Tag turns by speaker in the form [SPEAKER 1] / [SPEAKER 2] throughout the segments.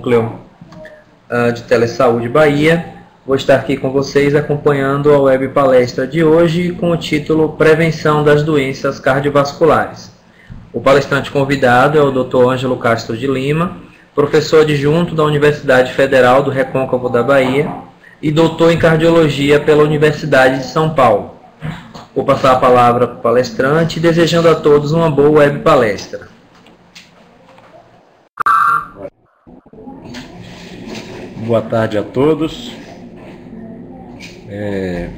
[SPEAKER 1] Núcleo de Telesaúde Bahia. Vou estar aqui com vocês acompanhando a web palestra de hoje com o título Prevenção das Doenças Cardiovasculares. O palestrante convidado é o Dr. Ângelo Castro de Lima, professor adjunto da Universidade Federal do Recôncavo da Bahia e doutor em Cardiologia pela Universidade de São Paulo. Vou passar a palavra para o palestrante, desejando a todos uma boa web palestra.
[SPEAKER 2] Boa tarde a todos. É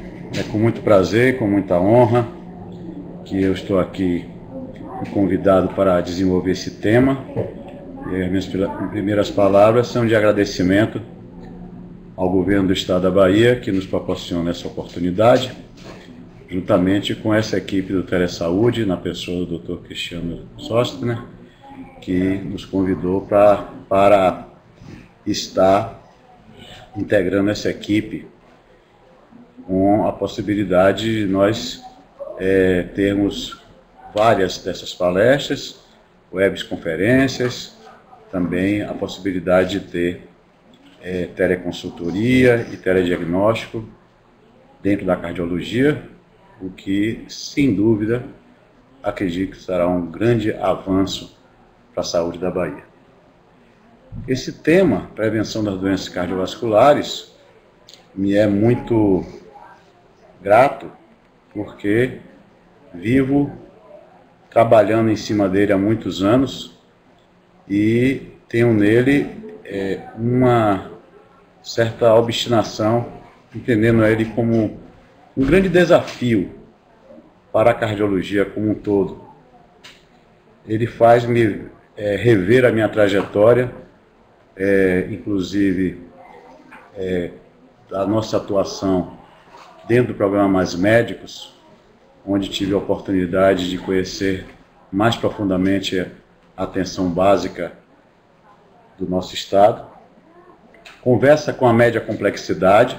[SPEAKER 2] com muito prazer, com muita honra, que eu estou aqui convidado para desenvolver esse tema. E as minhas primeiras palavras são de agradecimento ao governo do Estado da Bahia, que nos proporciona essa oportunidade, juntamente com essa equipe do Telesaúde, na pessoa do Dr. Cristiano Sostner, que nos convidou para estar integrando essa equipe, com a possibilidade de nós termos várias dessas palestras, webconferências, também a possibilidade de ter teleconsultoria e telediagnóstico dentro da cardiologia, o que, sem dúvida, acredito que será um grande avanço para a saúde da Bahia. Esse tema, prevenção das doenças cardiovasculares, me é muito grato, porque vivo trabalhando em cima dele há muitos anos e tenho nele uma certa obstinação, entendendo ele como um grande desafio para a cardiologia como um todo. Ele faz-me rever a minha trajetória, inclusive da nossa atuação dentro do programa Mais Médicos, onde tive a oportunidade de conhecer mais profundamente a atenção básica do nosso estado. Conversa com a média complexidade,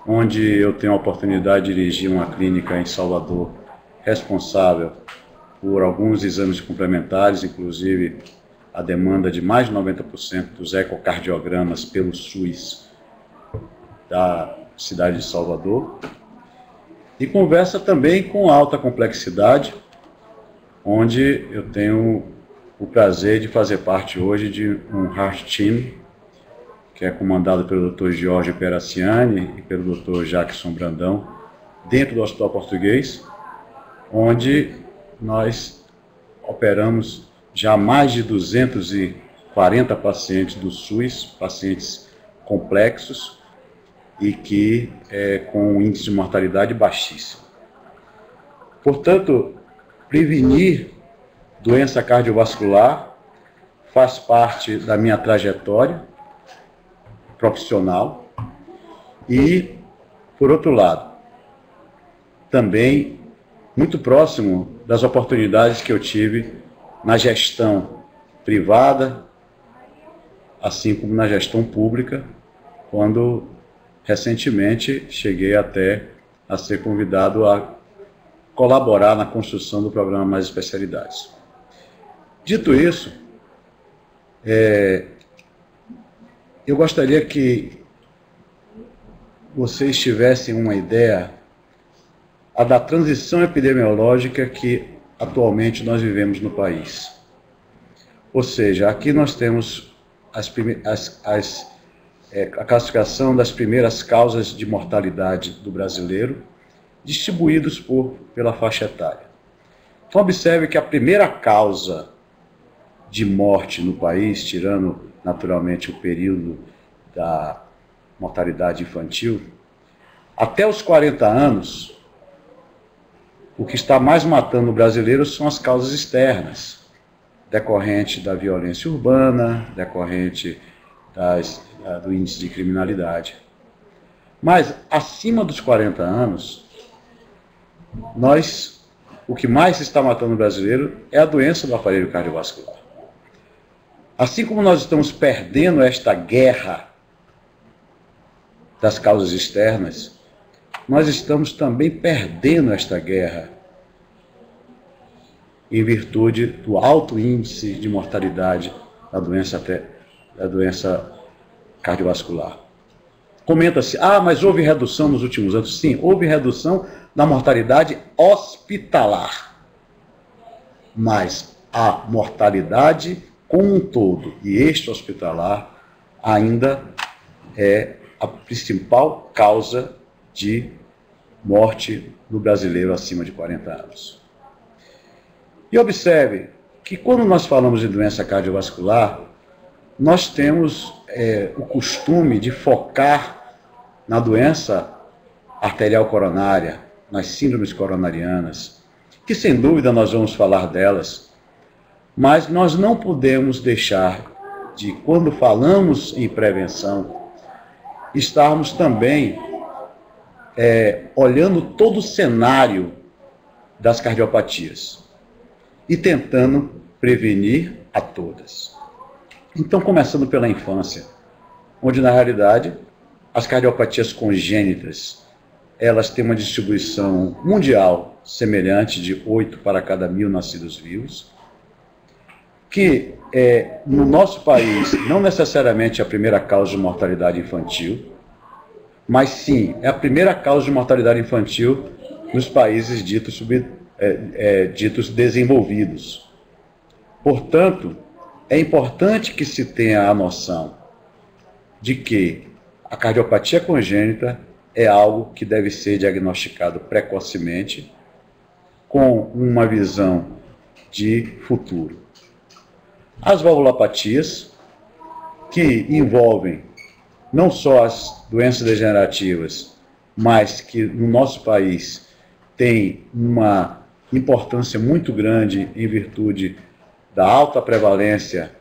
[SPEAKER 2] onde eu tenho a oportunidade de dirigir uma clínica em Salvador, responsável por alguns exames complementares, inclusive a demanda de mais de 90% dos ecocardiogramas pelo SUS da cidade de Salvador. E conversa também com alta complexidade, onde eu tenho o prazer de fazer parte hoje de um Heart Team, que é comandado pelo Dr. Jorge Peraciani e pelo Dr. Jackson Brandão, dentro do Hospital Português, onde nós operamos já mais de 240 pacientes do SUS, pacientes complexos e que com um índice de mortalidade baixíssimo. Portanto, prevenir doença cardiovascular faz parte da minha trajetória profissional e, por outro lado, também muito próximo das oportunidades que eu tive na gestão privada, assim como na gestão pública, quando recentemente cheguei até a ser convidado a colaborar na construção do programa Mais Especialidades. Dito isso, eu gostaria que vocês tivessem uma ideia da transição epidemiológica que atualmente nós vivemos no país. Ou seja, aqui nós temos a classificação das primeiras causas de mortalidade do brasileiro, distribuídos pela faixa etária. Então, observe que a primeira causa de morte no país, tirando naturalmente o período da mortalidade infantil, até os 40 anos, o que está mais matando o brasileiro são as causas externas, decorrente da violência urbana, decorrente do índice de criminalidade. Mas, acima dos 40 anos, o que mais está matando o brasileiro é a doença do aparelho cardiovascular. Assim como nós estamos perdendo esta guerra das causas externas, nós estamos também perdendo esta guerra em virtude do alto índice de mortalidade da doença da doença cardiovascular. Comenta-se, mas houve redução nos últimos anos. Sim, houve redução na mortalidade hospitalar. Mas a mortalidade como um todo e extra-hospitalar ainda é a principal causa de morte no brasileiro acima de 40 anos. E observe que quando nós falamos de doença cardiovascular, nós temos o costume de focar na doença arterial coronária, nas síndromes coronarianas, que sem dúvida nós vamos falar delas, mas nós não podemos deixar de, quando falamos em prevenção, estarmos também olhando todo o cenário das cardiopatias e tentando prevenir a todas. Então, começando pela infância, onde na realidade as cardiopatias congênitas, elas têm uma distribuição mundial semelhante de 8 para cada 1000 nascidos vivos, que no nosso país não necessariamente é a primeira causa de mortalidade infantil, mas sim é a primeira causa de mortalidade infantil nos países ditos desenvolvidos. Portanto, é importante que se tenha a noção de que a cardiopatia congênita é algo que deve ser diagnosticado precocemente, com uma visão de futuro. As valvulopatias, que envolvem não só as doenças degenerativas, mas que no nosso país tem uma importância muito grande em virtude da alta prevalência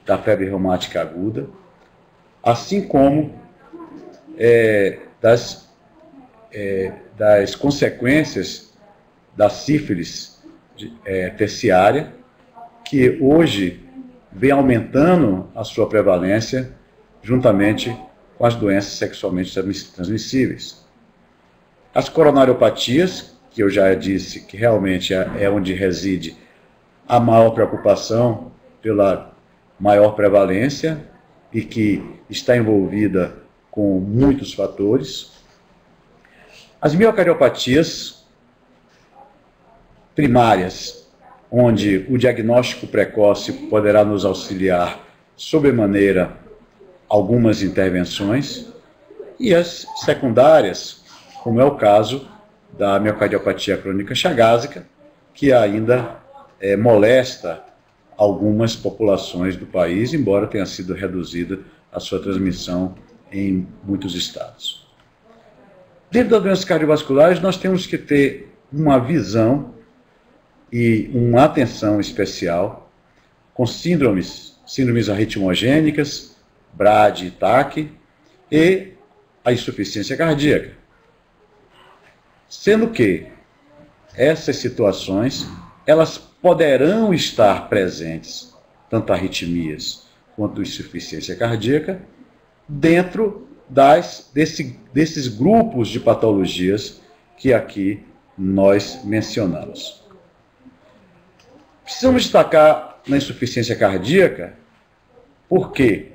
[SPEAKER 2] da febre reumática aguda, assim como das consequências da sífilis terciária, que hoje vem aumentando a sua prevalência juntamente com as doenças sexualmente transmissíveis. As coronariopatias, que eu já disse que realmente é onde reside a maior preocupação pela maior prevalência e que está envolvida com muitos fatores. As miocardiopatias primárias, onde o diagnóstico precoce poderá nos auxiliar sobremaneira algumas intervenções, e as secundárias, como é o caso da miocardiopatia crônica chagásica, que ainda molesta algumas populações do país, embora tenha sido reduzida a sua transmissão em muitos estados. Dentro das doenças cardiovasculares, nós temos que ter uma visão e uma atenção especial com síndromes arritmogênicas, BRAD e TAC, e a insuficiência cardíaca. Sendo que essas situações, elas poderão estar presentes, tanto arritmias quanto insuficiência cardíaca, dentro desses grupos de patologias que aqui nós mencionamos. Precisamos destacar na insuficiência cardíaca, porque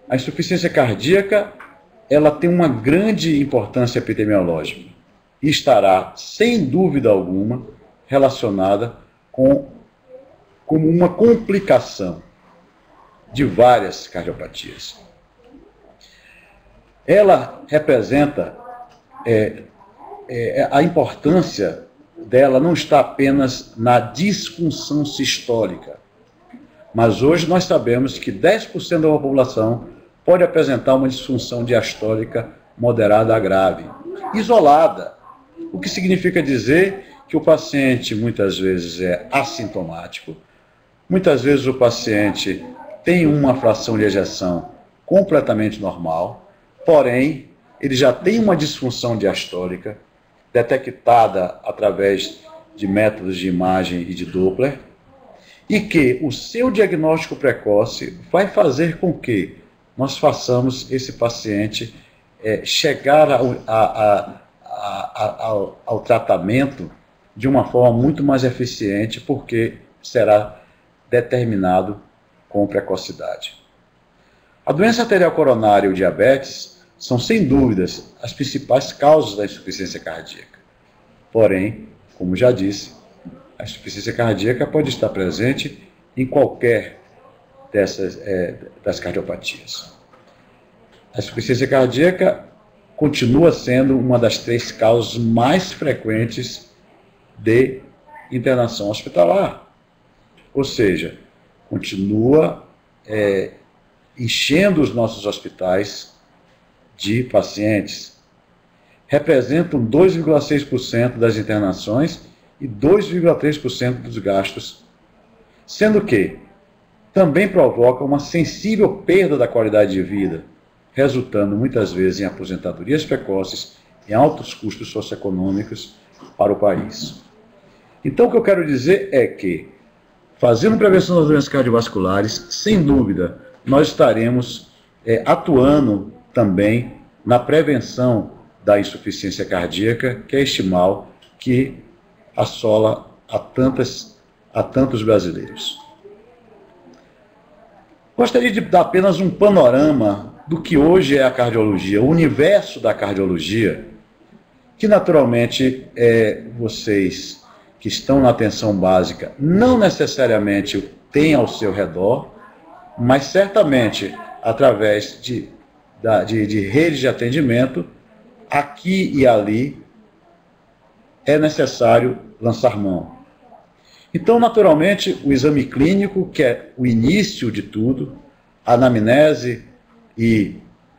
[SPEAKER 2] a insuficiência cardíaca ela tem uma grande importância epidemiológica e estará, sem dúvida alguma, relacionada como uma complicação de várias cardiopatias. Ela representa, a importância dela não está apenas na disfunção sistólica, mas hoje nós sabemos que 10% da população pode apresentar uma disfunção diastólica moderada a grave, isolada, o que significa dizer que o paciente muitas vezes é assintomático, muitas vezes o paciente tem uma fração de ejeção completamente normal, porém ele já tem uma disfunção diastólica detectada através de métodos de imagem e de Doppler, e que o seu diagnóstico precoce vai fazer com que nós façamos esse paciente chegar ao tratamento de uma forma muito mais eficiente, porque será determinado com precocidade. A doença arterial coronária e o diabetes são, sem dúvidas, as principais causas da insuficiência cardíaca. Porém, como já disse, a insuficiência cardíaca pode estar presente em qualquer das cardiopatias. A insuficiência cardíaca continua sendo uma das 3 causas mais frequentes de internação hospitalar. Ou seja, continua enchendo os nossos hospitais de pacientes. Representam 2,6% das internações e 2,3% dos gastos, sendo que também provoca uma sensível perda da qualidade de vida, resultando muitas vezes em aposentadorias precoces e altos custos socioeconômicos para o país. Então, o que eu quero dizer é que, fazendo prevenção das doenças cardiovasculares, sem dúvida, nós estaremos atuando também na prevenção da insuficiência cardíaca, que é este mal que assola a tantos brasileiros. Gostaria de dar apenas um panorama do que hoje é a cardiologia, o universo da cardiologia, que naturalmente vocês que estão na atenção básica não necessariamente têm ao seu redor, mas certamente através de redes de atendimento, aqui e ali, é necessário lançar mão. Então, naturalmente, o exame clínico, que é o início de tudo, a anamnese e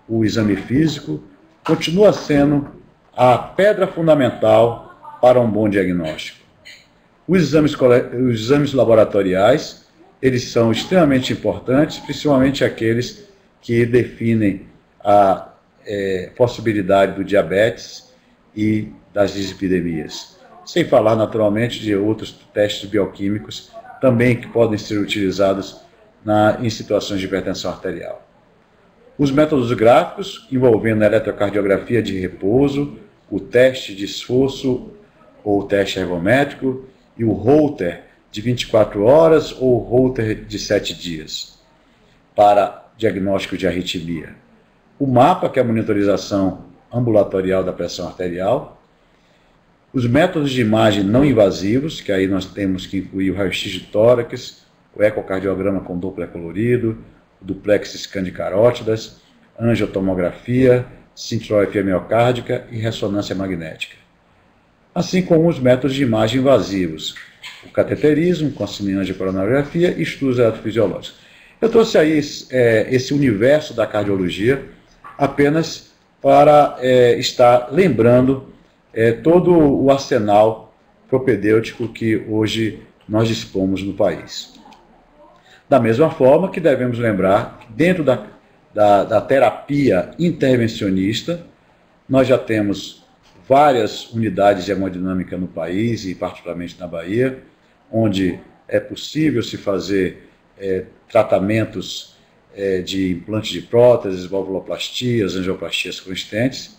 [SPEAKER 2] o exame físico, continua sendo a pedra fundamental para um bom diagnóstico. Os exames laboratoriais, eles são extremamente importantes, principalmente aqueles que definem a possibilidade do diabetes e das dislipidemias. Sem falar, naturalmente, de outros testes bioquímicos também que podem ser utilizados em situações de hipertensão arterial. Os métodos gráficos, envolvendo a eletrocardiografia de repouso, o teste de esforço ou teste ergométrico e o Holter de 24 horas ou o Holter de 7 dias para diagnóstico de arritmia. O mapa, que é a monitorização ambulatorial da pressão arterial. Os métodos de imagem não invasivos, que aí nós temos que incluir o raio-x de tórax, o ecocardiograma com Doppler colorido, o duplex scan de carótidas, angiotomografia, cintilografia miocárdica e ressonância magnética. Assim como os métodos de imagem invasivos, o cateterismo com cineangiocoronariografia e estudos eletrofisiológicos. Eu trouxe aí esse universo da cardiologia apenas para estar lembrando todo o arsenal propedêutico que hoje nós dispomos no país. Da mesma forma que devemos lembrar que dentro da terapia intervencionista, nós já temos várias unidades de hemodinâmica no país, e particularmente na Bahia, onde é possível se fazer tratamentos de implantes de próteses, valvuloplastias, angioplastias com stents,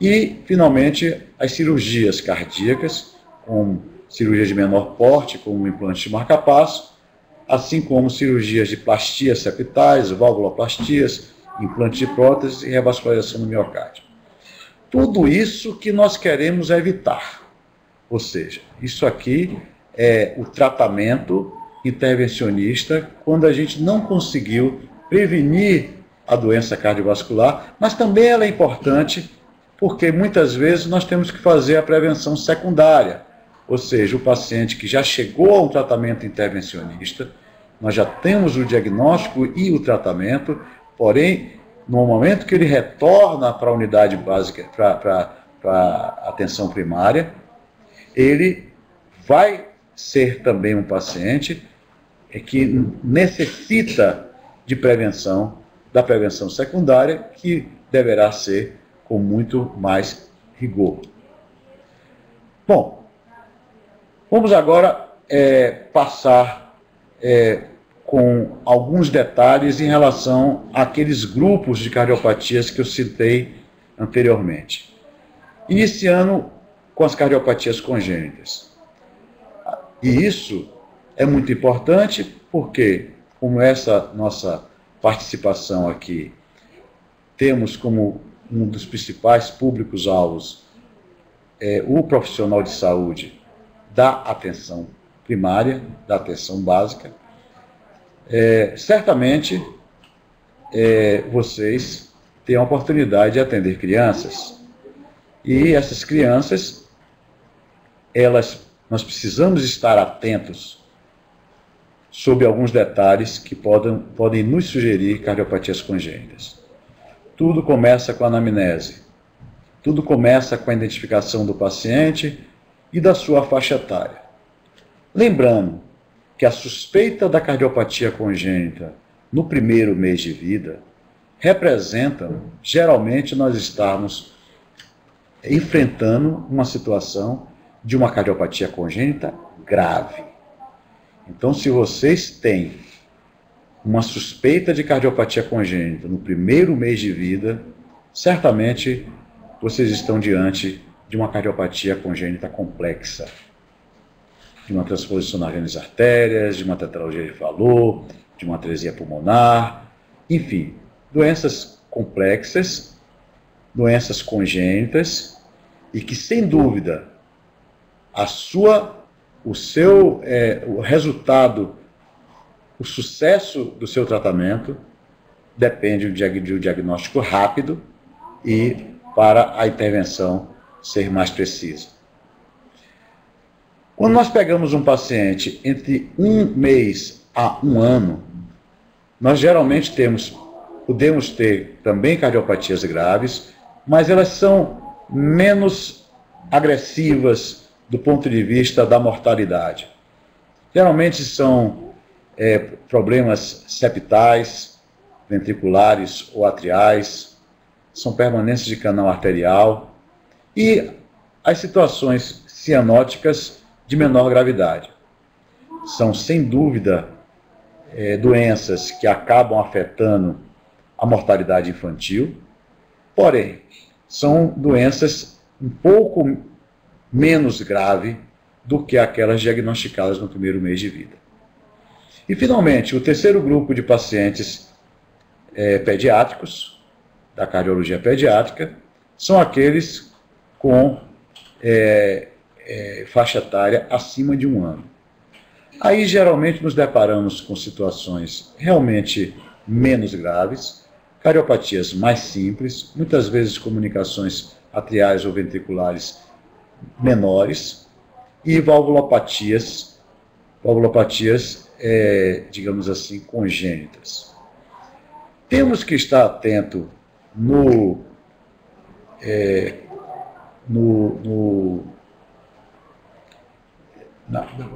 [SPEAKER 2] e, finalmente, as cirurgias cardíacas, como cirurgias de menor porte, como implante de marca-passo, assim como cirurgias de plastias septais, valvuloplastias, implante de próteses e revascularização do miocárdio. Tudo isso que nós queremos evitar. Ou seja, isso aqui é o tratamento intervencionista quando a gente não conseguiu prevenir a doença cardiovascular, mas também ela é importante porque muitas vezes nós temos que fazer a prevenção secundária, ou seja, o paciente que já chegou a um tratamento intervencionista, nós já temos o diagnóstico e o tratamento, porém, no momento que ele retorna para a unidade básica, para a atenção primária, ele vai ser também um paciente que necessita de prevenção, da prevenção secundária, que deverá ser com muito mais rigor. Bom, vamos agora passar com alguns detalhes em relação àqueles grupos de cardiopatias que eu citei anteriormente. Iniciando com as cardiopatias congênitas. E isso é muito importante porque, como essa nossa participação aqui, temos como um dos principais públicos-alvos o profissional de saúde da atenção primária, da atenção básica. Certamente, vocês têm a oportunidade de atender crianças, e essas crianças, nós precisamos estar atentos sobre alguns detalhes que podem nos sugerir cardiopatias congênitas. Tudo começa com a anamnese, tudo começa com a identificação do paciente e da sua faixa etária. Lembrando que a suspeita da cardiopatia congênita no primeiro mês de vida representa, geralmente, nós estarmos enfrentando uma situação de uma cardiopatia congênita grave. Então, se vocês têm uma suspeita de cardiopatia congênita no primeiro mês de vida, certamente vocês estão diante de uma cardiopatia congênita complexa, de uma transposição nas grandes artérias, de uma tetralogia de Fallot, de uma atresia pulmonar, enfim, doenças complexas, doenças congênitas, e que, sem dúvida, o resultado, o sucesso do seu tratamento depende de um diagnóstico rápido e para a intervenção ser mais precisa. Quando nós pegamos um paciente entre 1 mês a 1 ano, nós geralmente podemos ter também cardiopatias graves, mas elas são menos agressivas do ponto de vista da mortalidade. Geralmente são problemas septais, ventriculares ou atriais, são permanências de canal arterial e as situações cianóticas de menor gravidade. São, sem dúvida, doenças que acabam afetando a mortalidade infantil, porém, são doenças um pouco menos graves do que aquelas diagnosticadas no primeiro mês de vida. E, finalmente, o terceiro grupo de pacientes pediátricos, da cardiologia pediátrica, são aqueles com faixa etária acima de 1 ano. Aí, geralmente, nos deparamos com situações realmente menos graves, cardiopatias mais simples, muitas vezes comunicações atriais ou ventriculares menores, e valvulopatias, digamos assim, congênitas. Temos que estar atento o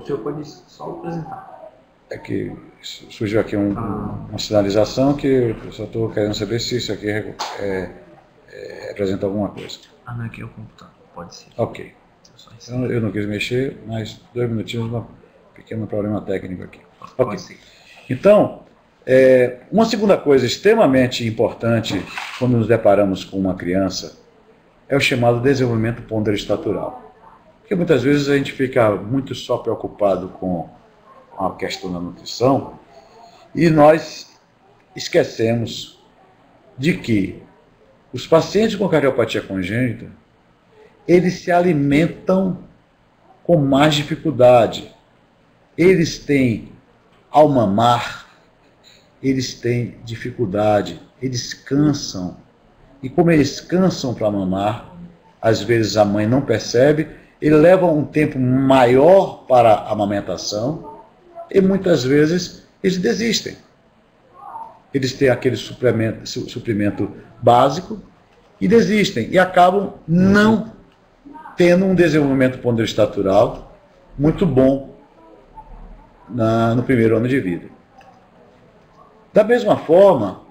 [SPEAKER 1] senhor pode só apresentar.
[SPEAKER 2] É que surgiu aqui uma sinalização que eu só estou querendo saber se isso aqui representa alguma coisa.
[SPEAKER 1] Não, aqui é o computador, pode ser.
[SPEAKER 2] Ok. Eu não quis mexer, mas 2 minutinhos, um pequeno problema técnico aqui. Ok. Então, uma segunda coisa extremamente importante quando nos deparamos com uma criança é o chamado desenvolvimento ponderostatural. Porque muitas vezes a gente fica muito só preocupado com a questão da nutrição e nós esquecemos de que os pacientes com cardiopatia congênita, eles se alimentam com mais dificuldade. Eles têm, ao mamar, eles têm dificuldade, eles cansam. E como eles cansam para mamar, às vezes a mãe não percebe, eles levam um tempo maior para a amamentação e muitas vezes eles desistem. Eles têm aquele suprimento básico e desistem e acabam não tendo um desenvolvimento ponderostatural muito bom no primeiro ano de vida. Da mesma forma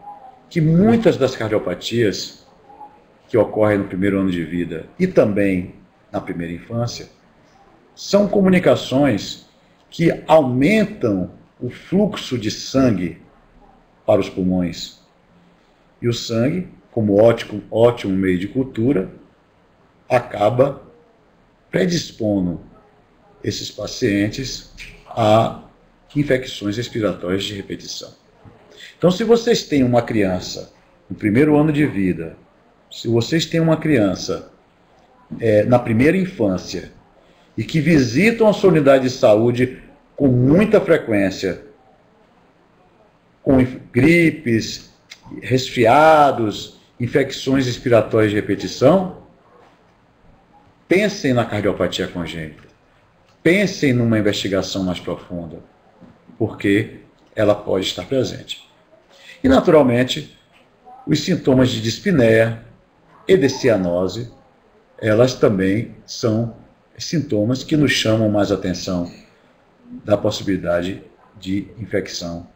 [SPEAKER 2] que muitas das cardiopatias que ocorrem no primeiro ano de vida e também na primeira infância são comunicações que aumentam o fluxo de sangue para os pulmões. E o sangue, como ótimo meio de cultura, acaba predispondo esses pacientes a infecções respiratórias de repetição. Então, se vocês têm uma criança no primeiro ano de vida, se vocês têm uma criança na primeira infância e que visitam a sua unidade de saúde com muita frequência, com gripes, resfriados, infecções respiratórias de repetição, pensem na cardiopatia congênita. Pensem numa investigação mais profunda, porque ela pode estar presente. E, naturalmente, os sintomas de dispneia e de cianose, elas também são sintomas que nos chamam mais atenção da possibilidade de infecção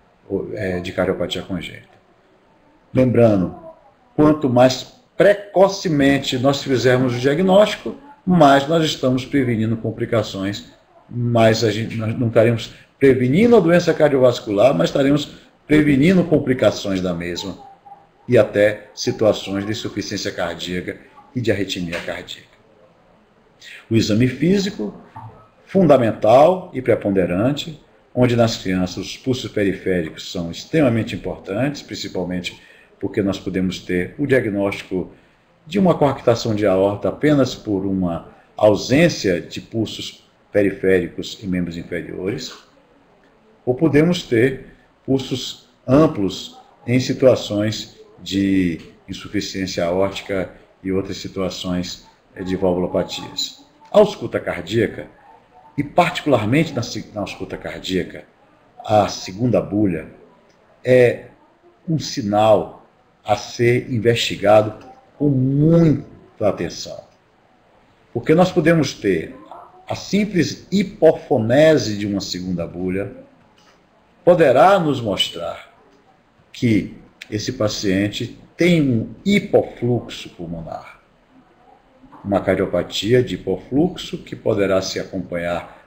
[SPEAKER 2] de cardiopatia congênita. Lembrando, quanto mais precocemente nós fizermos o diagnóstico, mais nós estamos prevenindo complicações, mais nós não estaremos prevenindo a doença cardiovascular, mas estaremos prevenindo complicações da mesma e até situações de insuficiência cardíaca e de arritmia cardíaca. O exame físico, fundamental e preponderante, onde nas crianças os pulsos periféricos são extremamente importantes, principalmente porque nós podemos ter o diagnóstico de uma coarctação de aorta apenas por uma ausência de pulsos periféricos em membros inferiores, ou podemos ter pulsos amplos em situações de insuficiência aórtica e outras situações de valvulopatias. A ausculta cardíaca, e particularmente na ausculta cardíaca, a segunda bulha é um sinal a ser investigado com muita atenção. Porque nós podemos ter a simples hipofonese de uma segunda bulha, poderá nos mostrar que esse paciente tem um hipofluxo pulmonar, uma cardiopatia de hipofluxo que poderá se acompanhar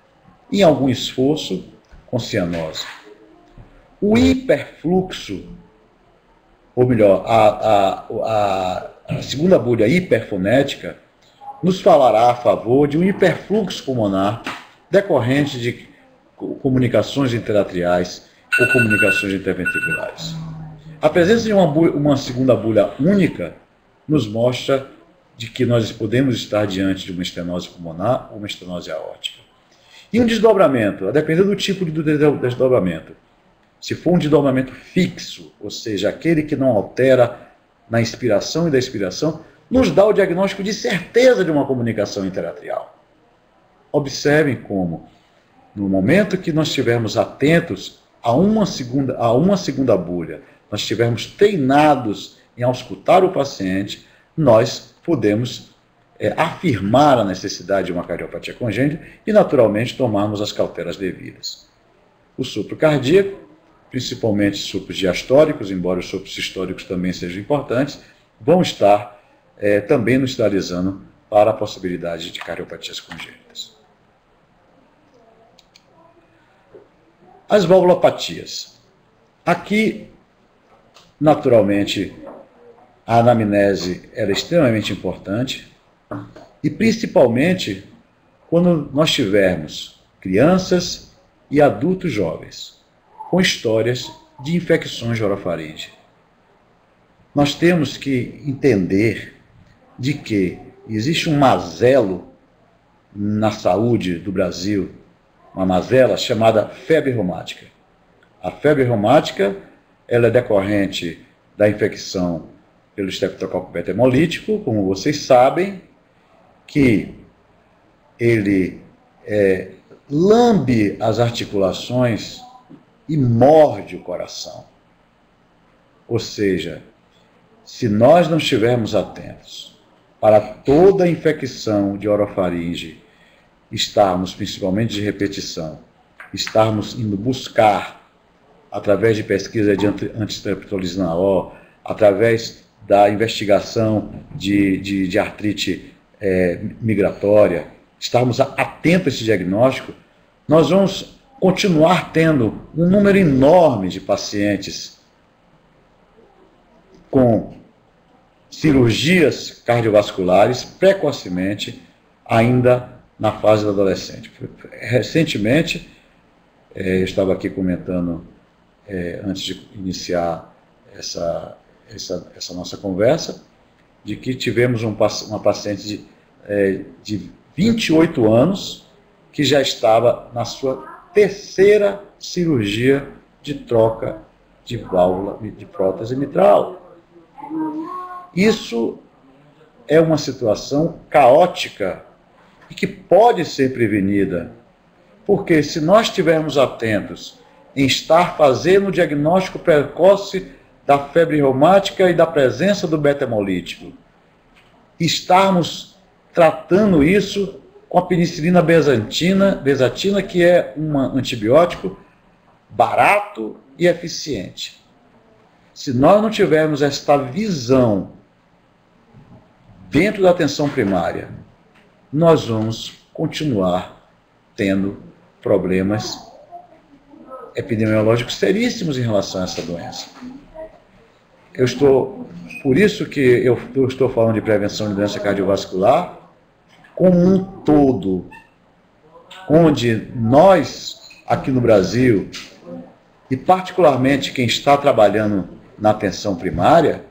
[SPEAKER 2] em algum esforço com cianose. O hiperfluxo, ou melhor, a segunda bulha hiperfonética, nos falará a favor de um hiperfluxo pulmonar decorrente de comunicações interatriais ou comunicações interventriculares. A presença de uma segunda bulha única nos mostra de que nós podemos estar diante de uma estenose pulmonar ou uma estenose aórtica. E um desdobramento, a depender do tipo de desdobramento. Se for um desdobramento fixo, ou seja, aquele que não altera na inspiração e da expiração, nos dá o diagnóstico de certeza de uma comunicação interatrial. Observem como, no momento que nós estivermos atentos a uma segunda bulha, nós estivermos treinados em auscultar o paciente, nós podemos afirmar a necessidade de uma cardiopatia congênita e, naturalmente, tomarmos as cautelas devidas. O sopro cardíaco, principalmente sopros diastóricos, embora os sopros sistóricos também sejam importantes, vão estar também nos sinalizando para a possibilidade de cardiopatias congênitas. As valvulopatias. Aqui, naturalmente, a anamnese é extremamente importante e, principalmente, quando nós tivermos crianças e adultos jovens com histórias de infecções de orofaringe. Nós temos que entender de que existe um mazelo na saúde do Brasil, uma mazela chamada febre reumática. A febre reumática ela é decorrente da infecção pelo estreptococo beta-hemolítico, como vocês sabem, que ele lambe as articulações e morde o coração. Ou seja, se nós não estivermos atentos para toda a infecção de orofaringe, estarmos, principalmente de repetição, estarmos indo buscar, através de pesquisa de antistreptolizina O, através da investigação de artrite migratória, estarmos atentos a esse diagnóstico, nós vamos continuar tendo um número enorme de pacientes com cirurgias cardiovasculares precocemente, ainda na fase da adolescente. Recentemente, eu estava aqui comentando, antes de iniciar essa nossa conversa, de que tivemos uma paciente de 28 anos que já estava na sua terceira cirurgia de troca de válvula de prótese mitral. Isso é uma situação caótica e que pode ser prevenida, porque se nós estivermos atentos em estar fazendo o diagnóstico precoce da febre reumática e da presença do beta-hemolítico, estarmos tratando isso com a penicilina bezatina, que é um antibiótico barato e eficiente. Se nós não tivermos esta visão dentro da atenção primária, nós vamos continuar tendo problemas epidemiológicos seríssimos em relação a essa doença. Por isso que eu estou falando de prevenção de doença cardiovascular como um todo, onde nós, aqui no Brasil, e particularmente quem está trabalhando na atenção primária,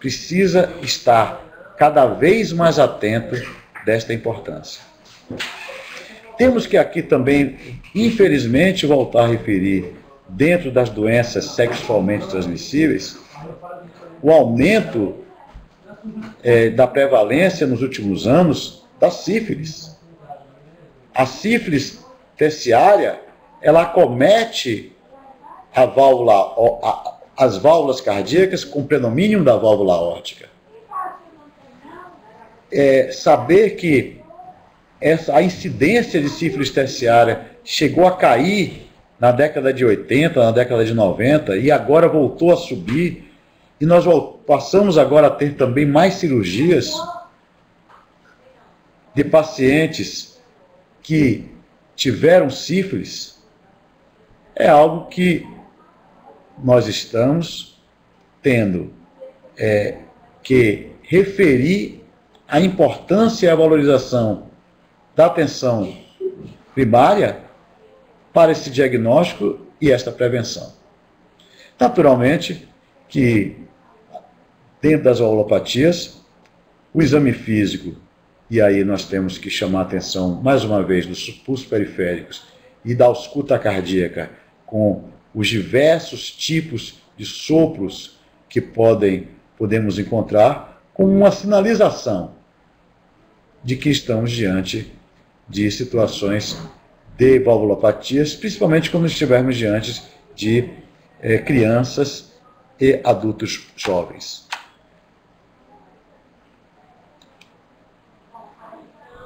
[SPEAKER 2] precisa estar cada vez mais atento desta importância. Temos que aqui também, infelizmente, voltar a referir, dentro das doenças sexualmente transmissíveis, o aumento da prevalência nos últimos anos da sífilis. A sífilis terciária, ela acomete as válvulas cardíacas com predomínio da válvula aórtica. Saber que a incidência de sífilis terciária chegou a cair na década de 80, na década de 90, e agora voltou a subir, e nós passamos agora a ter também mais cirurgias de pacientes que tiveram sífilis, é algo que nós estamos tendo que referir a importância e a valorização da atenção primária para esse diagnóstico e esta prevenção. Naturalmente que, dentro das valvulopatias, o exame físico, e aí nós temos que chamar a atenção, mais uma vez, dos pulsos periféricos e da ausculta cardíaca, com os diversos tipos de sopros que podemos encontrar, como uma sinalização de que estamos diante de situações de valvulopatias, principalmente quando estivermos diante de crianças e adultos jovens.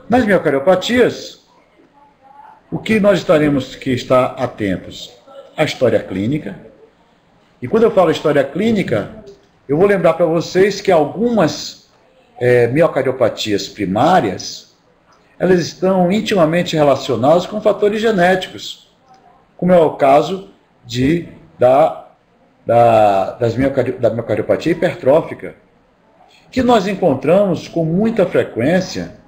[SPEAKER 2] Nas miocardiopatias, o que nós teremos que estar atentos? A história clínica. E quando eu falo história clínica, eu vou lembrar para vocês que algumas miocardiopatias primárias, elas estão intimamente relacionadas com fatores genéticos, como é o caso da miocardiopatia hipertrófica, que nós encontramos com muita frequência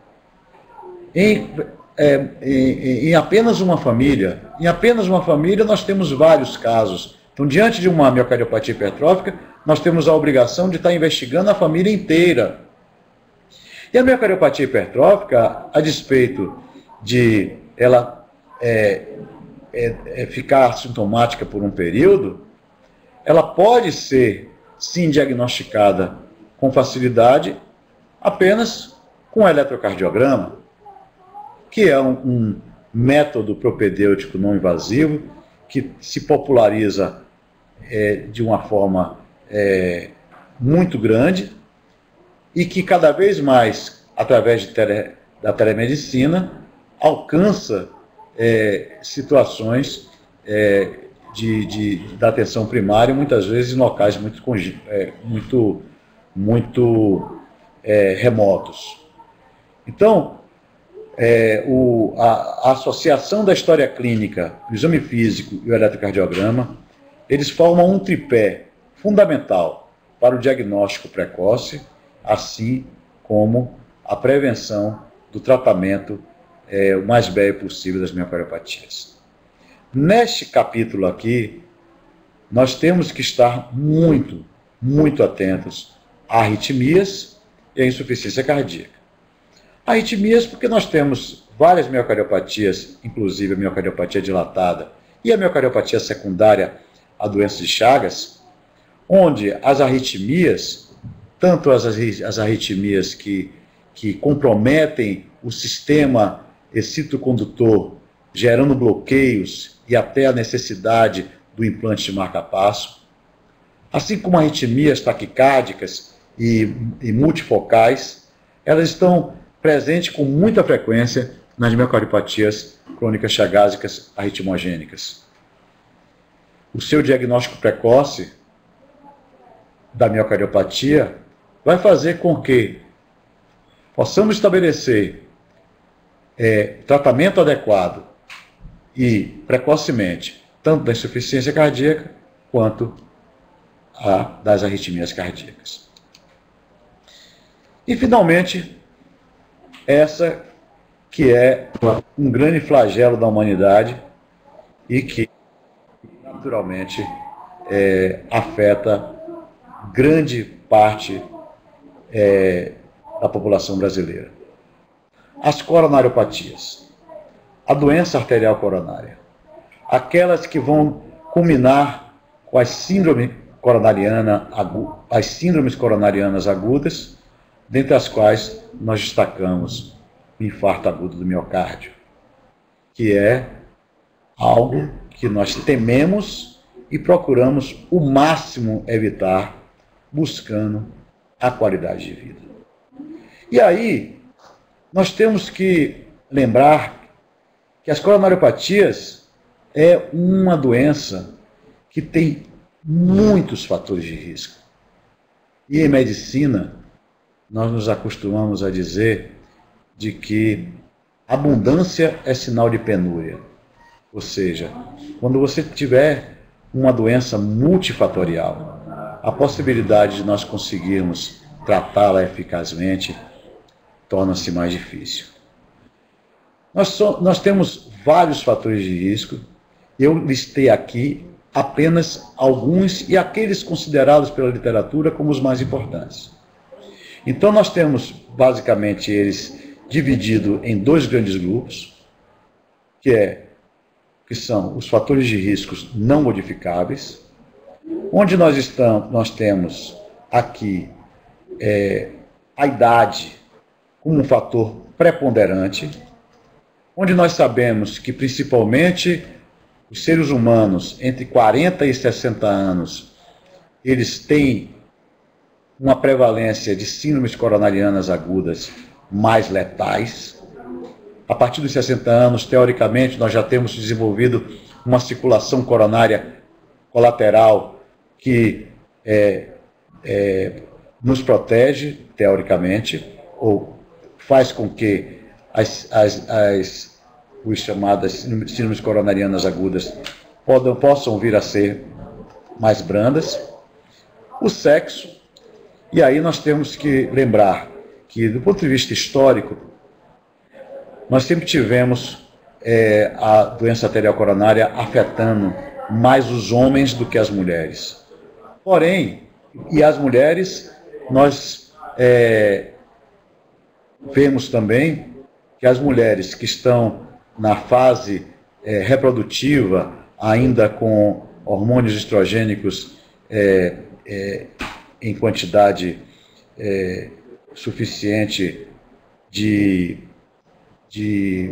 [SPEAKER 2] em apenas uma família. Em apenas uma família nós temos vários casos. Então, diante de uma miocardiopatia hipertrófica, nós temos a obrigação de estar investigando a família inteira. E a miocardiopatia hipertrófica, a despeito de ela ficar sintomática por um período, ela pode ser, sim, diagnosticada com facilidade apenas com eletrocardiograma, que é um método propedêutico não invasivo que se populariza de uma forma muito grande e que cada vez mais, através da telemedicina, alcança situações da atenção primária, muitas vezes em locais muito remotos. Então, a associação da história clínica, o exame físico e o eletrocardiograma, eles formam um tripé fundamental para o diagnóstico precoce, assim como a prevenção do tratamento o mais breve possível das miocardiopatias. Neste capítulo aqui, nós temos que estar muito muito atentos a arritmias e a insuficiência cardíaca. Arritmias porque nós temos várias miocardiopatias, inclusive a miocardiopatia dilatada e a miocardiopatia secundária à doença de Chagas, onde as arritmias, tanto as arritmias que comprometem o sistema excitocondutor, gerando bloqueios e até a necessidade do implante de marca-passo, assim como arritmias taquicárdicas e multifocais, elas estão presentes com muita frequência nas miocardiopatias crônicas chagásicas arritmogênicas. O seu diagnóstico precoce da miocardiopatia vai fazer com que possamos estabelecer tratamento adequado e precocemente, tanto da insuficiência cardíaca quanto das arritmias cardíacas. E, finalmente, essa que é um grande flagelo da humanidade e que, naturalmente, afeta grande parte da população brasileira. As coronariopatias, a doença arterial coronária, aquelas que vão culminar com as síndromes coronarianas agudas, dentre as quais nós destacamos o infarto agudo do miocárdio, que é algo que nós tememos e procuramos o máximo evitar, buscando a qualidade de vida. E aí, nós temos que lembrar que as coronariopatias é uma doença que tem muitos fatores de risco. E em medicina, nós nos acostumamos a dizer de que abundância é sinal de penúria. Ou seja, quando você tiver uma doença multifatorial, a possibilidade de nós conseguirmos tratá-la eficazmente torna-se mais difícil. Nós temos vários fatores de risco. Eu listei aqui apenas alguns e aqueles considerados pela literatura como os mais importantes. Então nós temos basicamente eles divididos em dois grandes grupos, que são os fatores de riscos não modificáveis, onde nós temos aqui a idade como um fator preponderante, onde nós sabemos que principalmente os seres humanos entre 40 e 60 anos, eles têm uma prevalência de síndromes coronarianas agudas mais letais. A partir dos 60 anos, teoricamente, nós já temos desenvolvido uma circulação coronária colateral que nos protege, teoricamente, ou faz com que as chamadas síndromes coronarianas agudas possam vir a ser mais brandas. O sexo, e aí nós temos que lembrar que, do ponto de vista histórico, nós sempre tivemos a doença arterial coronária afetando mais os homens do que as mulheres. Porém, e as mulheres, nós vemos também que as mulheres que estão na fase reprodutiva, ainda com hormônios estrogênicos em quantidade suficiente de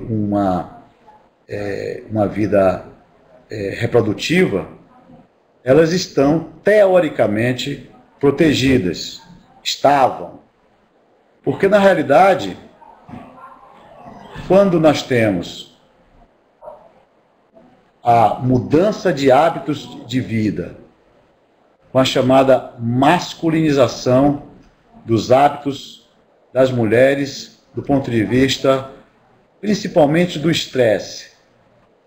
[SPEAKER 2] uma vida reprodutiva, elas estão teoricamente protegidas, estavam. Porque na realidade, quando nós temos a mudança de hábitos de vida, com a chamada masculinização dos hábitos das mulheres, do ponto de vista principalmente do estresse.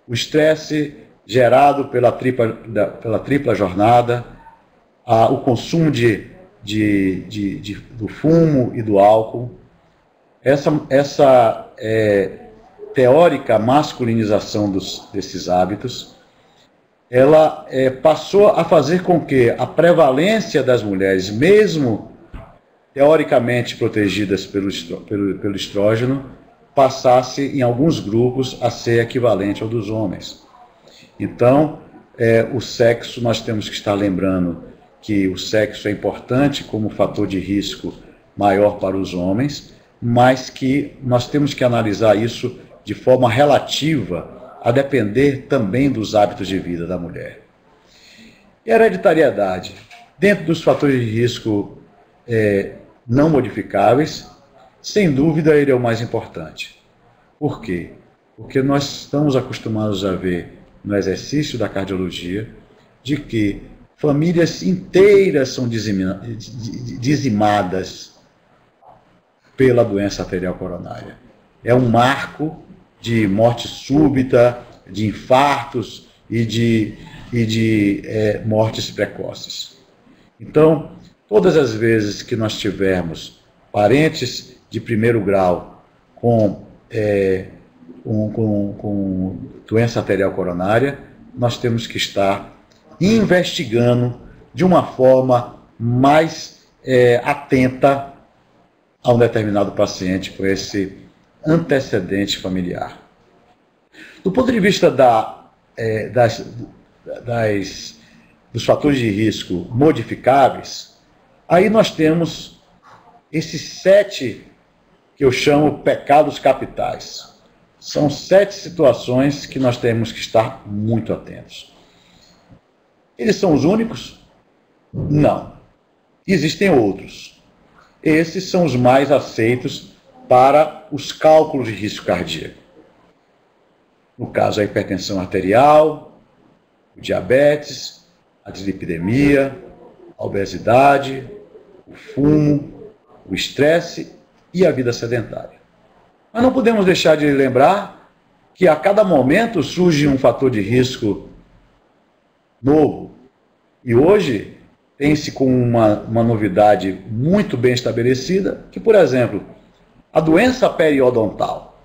[SPEAKER 2] O estresse gerado pela tripla jornada, o consumo do fumo e do álcool, essa teórica masculinização desses hábitos, ela passou a fazer com que a prevalência das mulheres, mesmo teoricamente protegidas pelo estrógeno, passasse em alguns grupos a ser equivalente ao dos homens. Então, o sexo, nós temos que estar lembrando que o sexo é importante como fator de risco maior para os homens, mas que nós temos que analisar isso de forma relativa, a depender também dos hábitos de vida da mulher. Hereditariedade. Dentro dos fatores de risco não modificáveis, sem dúvida ele é o mais importante. Por quê? Porque nós estamos acostumados a ver no exercício da cardiologia de que famílias inteiras são dizimadas pela doença arterial coronária. É um marco de morte súbita, de infartos e de mortes precoces. Então, todas as vezes que nós tivermos parentes de primeiro grau com doença arterial coronária, nós temos que estar investigando de uma forma mais atenta a um determinado paciente com esse antecedente familiar. Do ponto de vista dos fatores de risco modificáveis, aí nós temos esses 7 que eu chamo pecados capitais. São 7 situações que nós temos que estar muito atentos. Eles são os únicos? Não. Existem outros. Esses são os mais aceitos para os cálculos de risco cardíaco. No caso, a hipertensão arterial, o diabetes, a dislipidemia, a obesidade, o fumo, o estresse e a vida sedentária. Mas não podemos deixar de lembrar que a cada momento surge um fator de risco novo. E hoje tem-se com uma novidade muito bem estabelecida, que, por exemplo, a doença periodontal,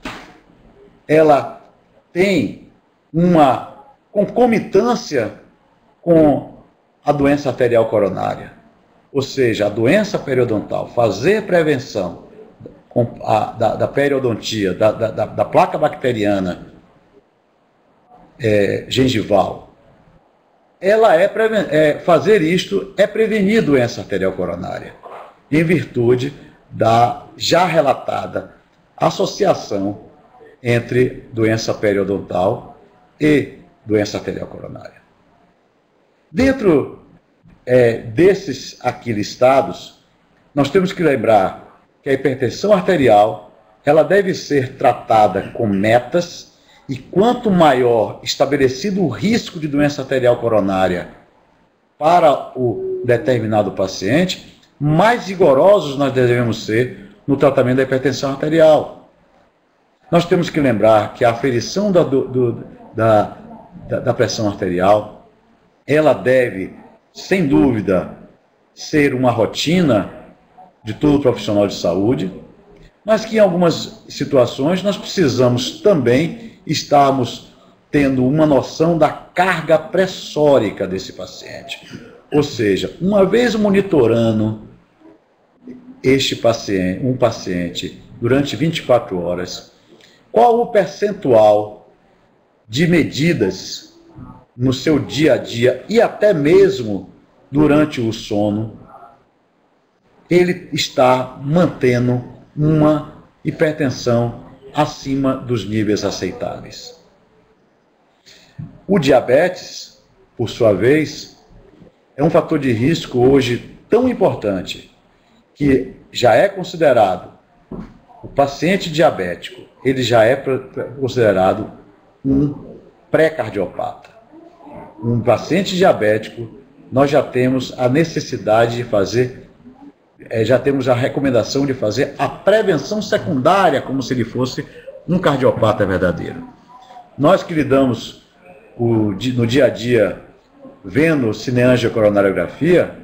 [SPEAKER 2] ela tem uma concomitância com a doença arterial coronária. Ou seja, a doença periodontal, fazer prevenção da periodontia, da placa bacteriana gengival, fazer isto é prevenir doença arterial coronária, em virtude da já relatada associação entre doença periodontal e doença arterial coronária. Dentro desses aqui listados, nós temos que lembrar que a hipertensão arterial ela deve ser tratada com metas, e quanto maior estabelecido o risco de doença arterial coronária para o determinado paciente, mais rigorosos nós devemos ser no tratamento da hipertensão arterial. Nós temos que lembrar que a aferição da pressão arterial, ela deve, sem dúvida, ser uma rotina de todo profissional de saúde, mas que em algumas situações nós precisamos também estarmos tendo uma noção da carga pressórica desse paciente. Ou seja, uma vez monitorando um paciente durante 24 horas, qual o percentual de medidas no seu dia a dia e até mesmo durante o sono, ele está mantendo uma hipertensão acima dos níveis aceitáveis. O diabetes, por sua vez, é um fator de risco hoje tão importante que já é considerado, o paciente diabético, ele já é considerado um pré-cardiopata. Um paciente diabético, nós já temos a necessidade de fazer, já temos a recomendação de fazer a prevenção secundária, como se ele fosse um cardiopata verdadeiro. Nós que lidamos no dia a dia, vendo cineangiocoronariografia,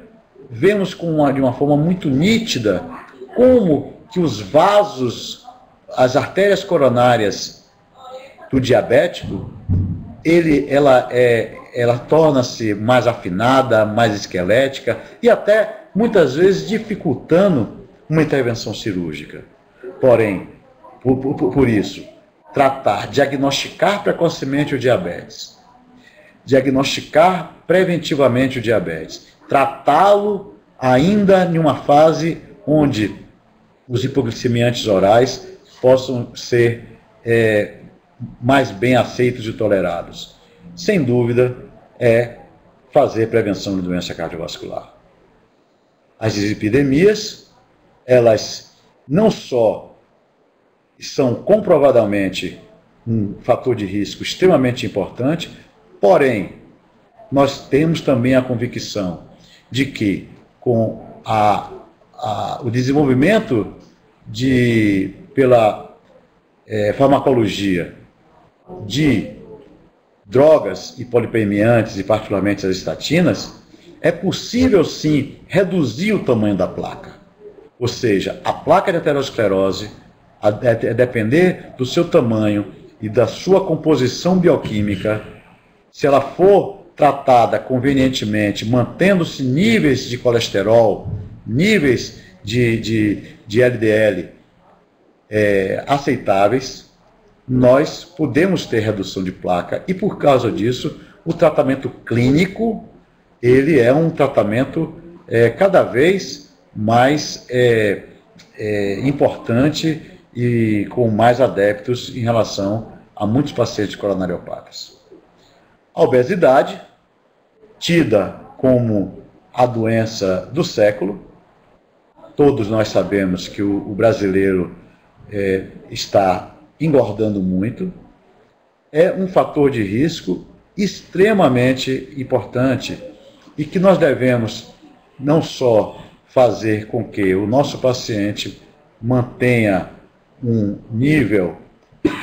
[SPEAKER 2] vemos de uma forma muito nítida como que os vasos, as artérias coronárias do diabético, ela é ela torna-se mais afinada, mais esquelética e até, muitas vezes, dificultando uma intervenção cirúrgica. Porém, por isso, diagnosticar precocemente o diabetes, diagnosticar preventivamente o diabetes, tratá-lo ainda em uma fase onde os hipoglicemiantes orais possam ser mais bem aceitos e tolerados. Sem dúvida, é fazer prevenção de doença cardiovascular. As dislipidemias, elas não só são comprovadamente um fator de risco extremamente importante, porém, nós temos também a convicção de que com o desenvolvimento pela farmacologia de drogas e polipremiantes, e particularmente as estatinas, é possível sim reduzir o tamanho da placa. Ou seja, a placa de aterosclerose, a depender do seu tamanho e da sua composição bioquímica, se ela for tratada convenientemente, mantendo-se níveis de colesterol, níveis de LDL aceitáveis, nós podemos ter redução de placa e, por causa disso, o tratamento clínico ele é um tratamento cada vez mais importante e com mais adeptos em relação a muitos pacientes coronariopatas. A obesidade, tida como a doença do século, todos nós sabemos que o brasileiro está engordando muito, é um fator de risco extremamente importante e que nós devemos não só fazer com que o nosso paciente mantenha um nível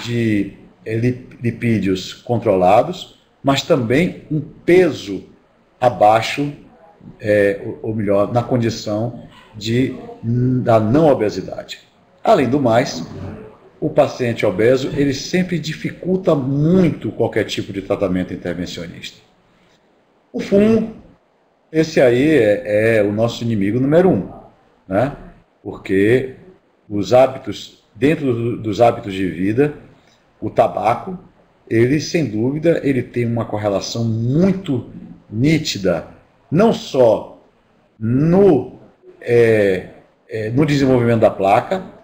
[SPEAKER 2] de lipídios controlados, mas também um peso abaixo, ou melhor, na condição da não obesidade. Além do mais, o paciente obeso, ele sempre dificulta muito qualquer tipo de tratamento intervencionista. O fumo, esse aí é o nosso inimigo número 1, né? Porque os hábitos, dentro dos hábitos de vida, o tabaco, ele sem dúvida, ele tem uma correlação muito nítida, não só no desenvolvimento da placa,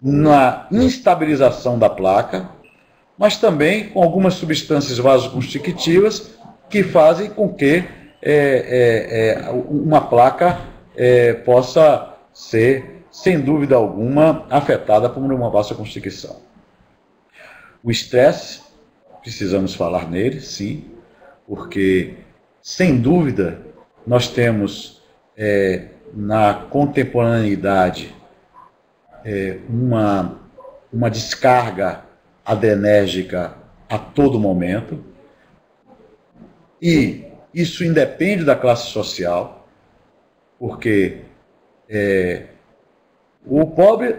[SPEAKER 2] na instabilização da placa, mas também com algumas substâncias vasoconstrictivas que fazem com que uma placa possa ser, sem dúvida alguma, afetada por uma vasoconstricção. O estresse, precisamos falar nele, sim, porque, sem dúvida, nós temos na contemporaneidade uma descarga adrenérgica a todo momento, e isso independe da classe social, porque o pobre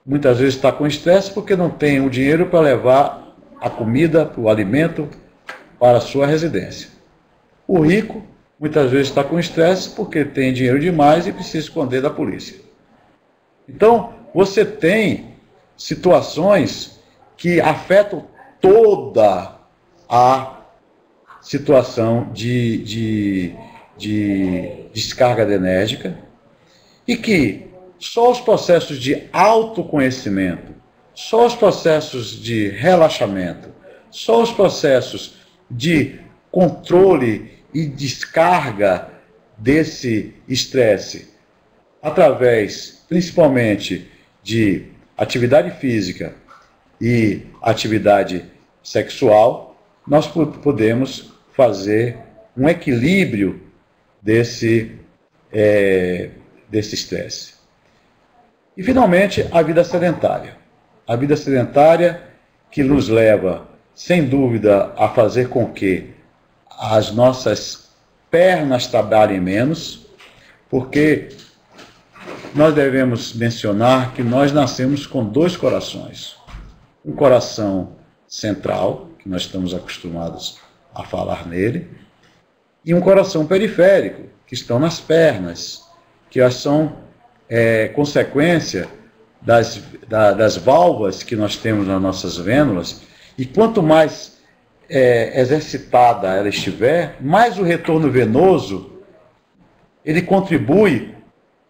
[SPEAKER 2] muitas vezes está com estresse porque não tem o dinheiro para levar a comida, o alimento para a sua residência. O rico muitas vezes está com estresse porque tem dinheiro demais e precisa esconder da polícia. Então, você tem situações que afetam toda a situação de descarga adrenérgica e que só os processos de autoconhecimento, só os processos de relaxamento, só os processos de controle e descarga desse estresse através, principalmente, de atividade física e atividade sexual, nós podemos fazer um equilíbrio desse estresse. E, finalmente, a vida sedentária. A vida sedentária que nos leva, sem dúvida, a fazer com que as nossas pernas trabalhem menos, porque nós devemos mencionar que nós nascemos com 2 corações. Um coração central, que nós estamos acostumados a falar nele, e um coração periférico, que estão nas pernas, que são consequência das válvulas que nós temos nas nossas vênulas, e quanto mais exercitada ela estiver, mais o retorno venoso ele contribui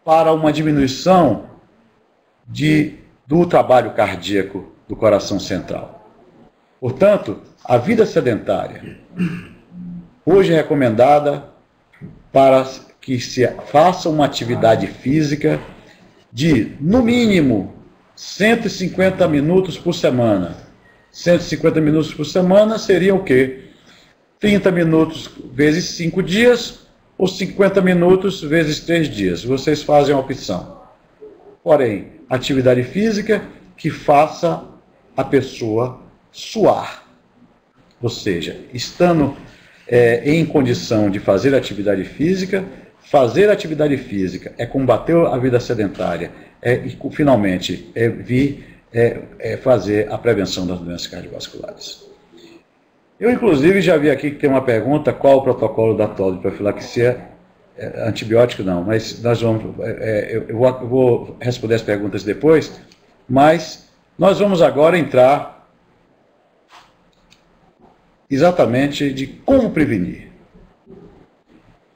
[SPEAKER 2] para uma diminuição do trabalho cardíaco do coração central. Portanto, a vida sedentária, hoje é recomendada para que se faça uma atividade física de, no mínimo, 150 minutos por semana. 150 minutos por semana seriam o quê? 30 minutos vezes 5 dias ou 50 minutos vezes 3 dias. Vocês fazem a opção. Porém, atividade física que faça a pessoa suar. Ou seja, estando em condição de fazer atividade física é combater a vida sedentária, e finalmente fazer a prevenção das doenças cardiovasculares. Eu, inclusive, já vi aqui que tem uma pergunta: qual o protocolo da TOL de profilaxia? Antibiótico não, mas nós vamos, eu vou responder as perguntas depois, mas nós vamos agora entrar exatamente de como prevenir.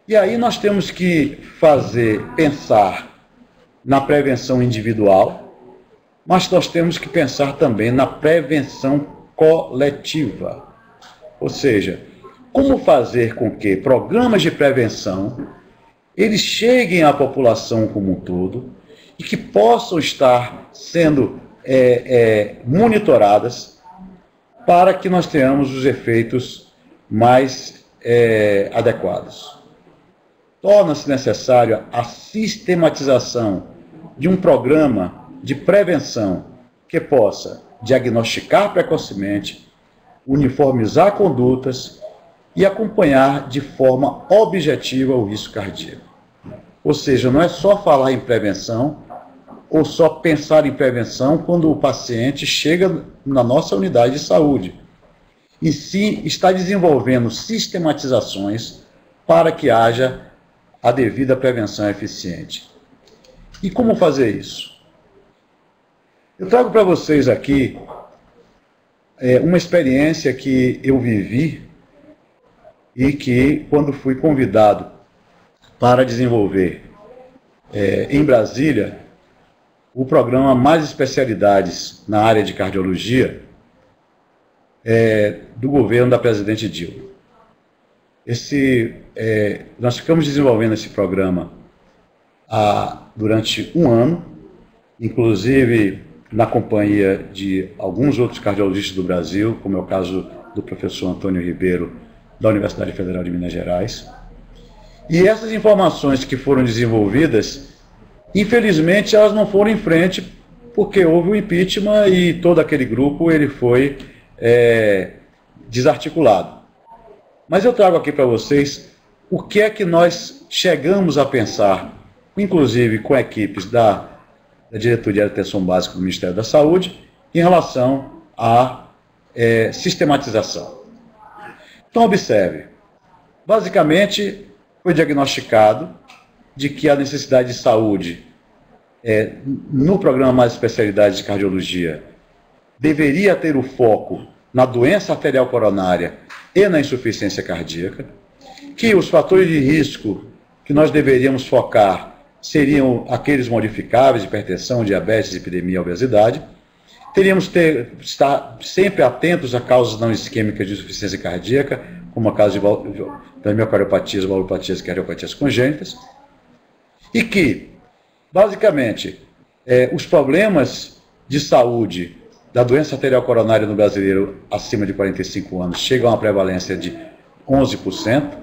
[SPEAKER 2] E aí nós temos que pensar na prevenção individual, mas nós temos que pensar também na prevenção coletiva. Ou seja, como fazer com que programas de prevenção eles cheguem à população como um todo e que possam estar sendo monitoradas para que nós tenhamos os efeitos mais adequados. Torna-se necessária a sistematização de um programa de prevenção que possa diagnosticar precocemente, uniformizar condutas e acompanhar de forma objetiva o risco cardíaco. Ou seja, não é só falar em prevenção ou só pensar em prevenção quando o paciente chega na nossa unidade de saúde, e sim está desenvolvendo sistematizações para que haja a devida prevenção eficiente. E como fazer isso? Eu trago para vocês aqui uma experiência que eu vivi e que, quando fui convidado para desenvolver em Brasília o programa Mais Especialidades na área de cardiologia do governo da presidente Dilma. Nós ficamos desenvolvendo esse programa durante um ano, inclusive na companhia de alguns outros cardiologistas do Brasil, como é o caso do professor Antônio Ribeiro, da Universidade Federal de Minas Gerais. E essas informações que foram desenvolvidas, infelizmente, elas não foram em frente, porque houve o impeachment e todo aquele grupo ele foi desarticulado. Mas eu trago aqui para vocês o que é que nós chegamos a pensar, inclusive com equipes da Diretoria de Atenção Básica do Ministério da Saúde, em relação à sistematização. Então, observe, basicamente foi diagnosticado de que a necessidade de saúde no programa Mais Especialidades de Cardiologia deveria ter o foco na doença arterial coronária e na insuficiência cardíaca, que os fatores de risco que nós deveríamos focar seriam aqueles modificáveis: hipertensão, diabetes, epidemia, obesidade. Teríamos que estar sempre atentos a causas não isquêmicas de insuficiência cardíaca, como a causa das miocardiopatias, valvulopatias e cardiopatias congênitas. E que, basicamente, os problemas de saúde da doença arterial coronária no brasileiro acima de 45 anos chegam a uma prevalência de 11%,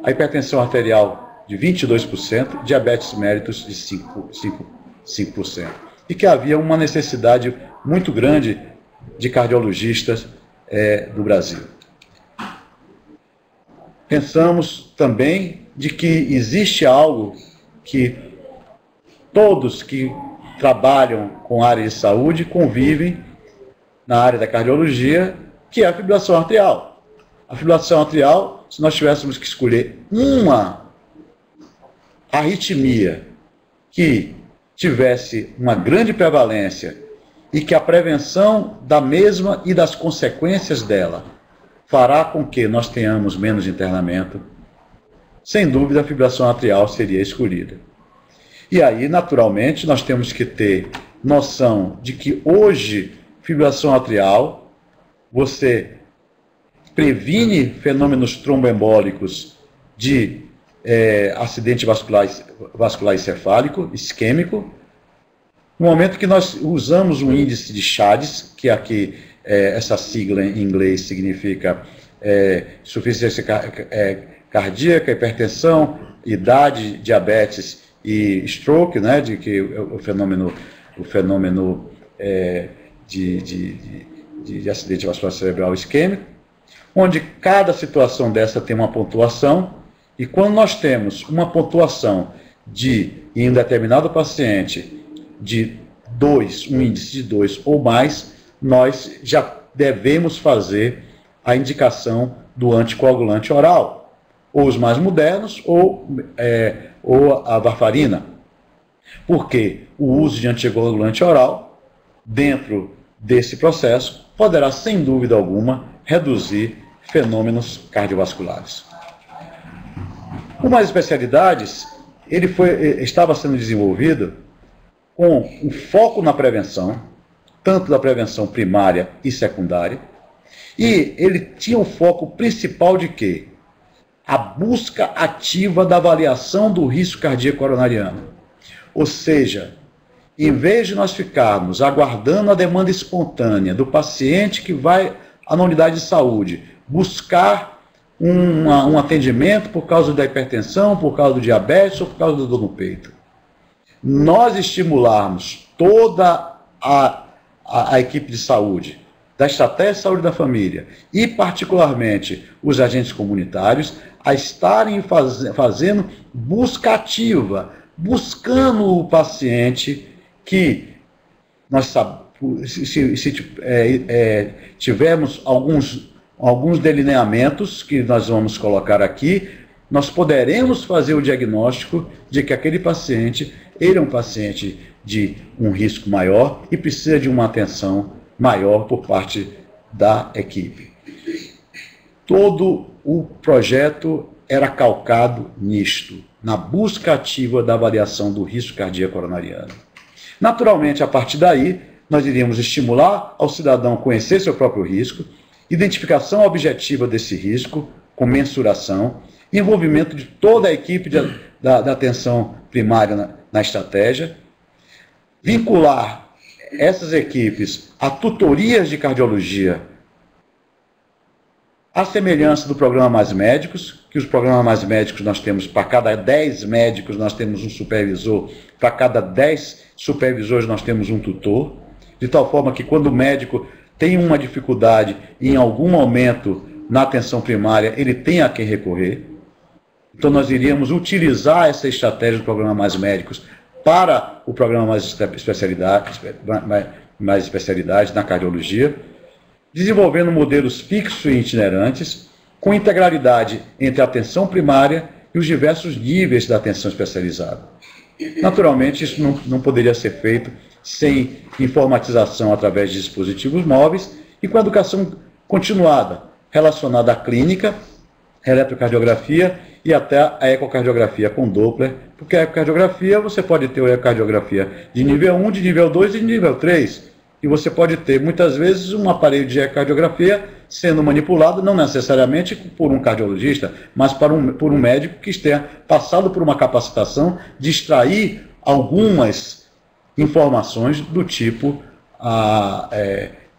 [SPEAKER 2] a hipertensão arterial de 22%, diabetes mellitus de 5%. E que havia uma necessidade muito grande de cardiologistas no Brasil. Pensamos também de que existe algo que todos que trabalham com a área de saúde convivem na área da cardiologia, que é a fibrilação arterial. A fibrilação atrial, se nós tivéssemos que escolher uma arritmia que tivesse uma grande prevalência e que a prevenção da mesma e das consequências dela fará com que nós tenhamos menos internamento, sem dúvida a fibrilação atrial seria escolhida. E aí, naturalmente, nós temos que ter noção de que hoje, fibrilação atrial, você previne fenômenos tromboembólicos de acidente vascular encefálico, isquêmico, no momento que nós usamos um índice de Chades, que aqui essa sigla em inglês significa insuficiência cardíaca, hipertensão, idade, diabetes e stroke, né, de que o fenômeno de acidente vascular cerebral isquêmico, onde cada situação dessa tem uma pontuação, e quando nós temos uma pontuação em um determinado paciente de 2, um índice de 2 ou mais, nós já devemos fazer a indicação do anticoagulante oral, ou os mais modernos, ou a varfarina. Porque o uso de anticoagulante oral, dentro desse processo, poderá, sem dúvida alguma, reduzir fenômenos cardiovasculares. Com mais especialidades, ele estava sendo desenvolvido com um foco na prevenção, tanto da prevenção primária e secundária, e ele tinha o foco principal de quê? A busca ativa da avaliação do risco cardíaco coronariano. Ou seja, em vez de nós ficarmos aguardando a demanda espontânea do paciente que vai à unidade de saúde buscar um atendimento por causa da hipertensão, por causa do diabetes ou por causa do dor no peito, nós estimularmos toda a equipe de saúde, da estratégia de saúde da família e particularmente os agentes comunitários a estarem fazendo busca ativa, buscando o paciente que nós sabemos, se tivermos alguns delineamentos que nós vamos colocar aqui, nós poderemos fazer o diagnóstico de que aquele paciente, ele é um paciente de um risco maior e precisa de uma atenção maior por parte da equipe. Todo o projeto era calcado nisto, na busca ativa da avaliação do risco cardíaco coronariano. Naturalmente, a partir daí, nós iríamos estimular ao cidadão conhecer seu próprio risco, identificação objetiva desse risco, com mensuração, envolvimento de toda a equipe da atenção primária na estratégia, vincular essas equipes a tutorias de cardiologia, à semelhança do programa Mais Médicos, que os programas Mais Médicos nós temos, para cada 10 médicos nós temos um supervisor, para cada 10 supervisores nós temos um tutor, de tal forma que quando o médico tem uma dificuldade em algum momento na atenção primária, ele tem a quem recorrer. Então nós iríamos utilizar essa estratégia do programa Mais Médicos para o programa mais especialidade na cardiologia, desenvolvendo modelos fixos e itinerantes, com integralidade entre a atenção primária e os diversos níveis da atenção especializada. Naturalmente, isso não poderia ser feito sem informatização através de dispositivos móveis e com a educação continuada, relacionada à clínica, eletrocardiografia e até a ecocardiografia com Doppler, porque a ecocardiografia, você pode ter a ecocardiografia de nível 1, de nível 2 e de nível 3, e você pode ter, muitas vezes, um aparelho de ecocardiografia sendo manipulado, não necessariamente por um cardiologista, mas por um médico que tenha passado por uma capacitação de extrair algumas informações do tipo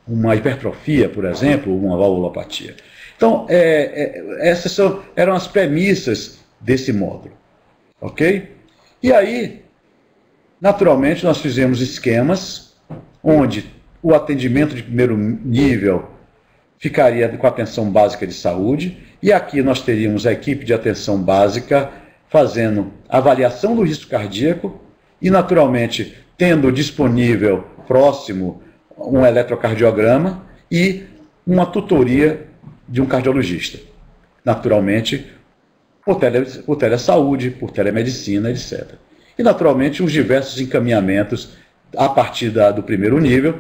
[SPEAKER 2] uma hipertrofia, por exemplo, uma valvulopatia. Então, essas eram as premissas desse módulo, ok? E aí, naturalmente, nós fizemos esquemas onde o atendimento de primeiro nível ficaria com atenção básica de saúde, e aqui nós teríamos a equipe de atenção básica fazendo avaliação do risco cardíaco e, naturalmente, tendo disponível próximo um eletrocardiograma e uma tutoria de um cardiologista. Naturalmente, por telesaúde, por telemedicina, etc. E, naturalmente, os diversos encaminhamentos a partir do primeiro nível,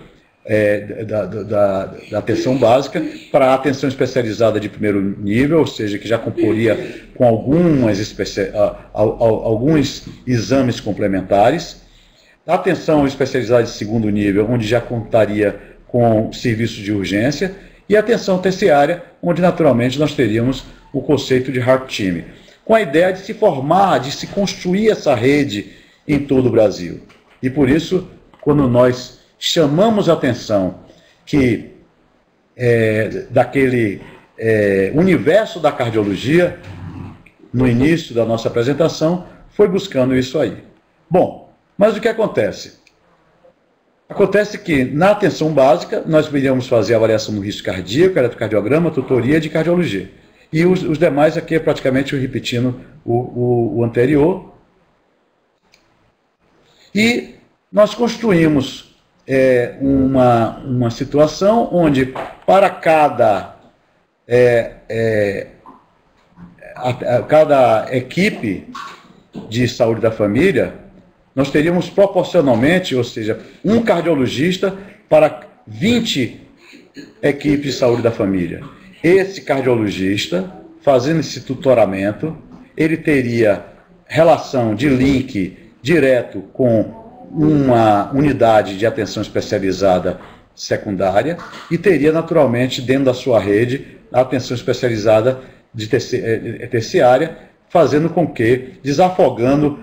[SPEAKER 2] da atenção básica, para a atenção especializada de primeiro nível, ou seja, que já comporia com alguns exames complementares, a atenção especializada de segundo nível, onde já contaria com serviços de urgência, e a atenção terciária, onde naturalmente nós teríamos o conceito de Heart Team, com a ideia de se formar, de se construir essa rede em todo o Brasil. E por isso, quando nós chamamos a atenção que daquele universo da cardiologia, no início da nossa apresentação, foi buscando isso aí. Bom, mas o que acontece? Acontece que, na atenção básica, nós iríamos fazer a avaliação do risco cardíaco, eletrocardiograma, tutoria de cardiologia. E os demais aqui é praticamente repetindo o anterior. E nós construímos uma situação onde, para cada equipe de saúde da família, nós teríamos proporcionalmente, ou seja, um cardiologista para 20 equipes de saúde da família. Esse cardiologista, fazendo esse tutoramento, ele teria relação de link direto com uma unidade de atenção especializada secundária e teria, naturalmente, dentro da sua rede, a atenção especializada de terciária, fazendo com que, desafogando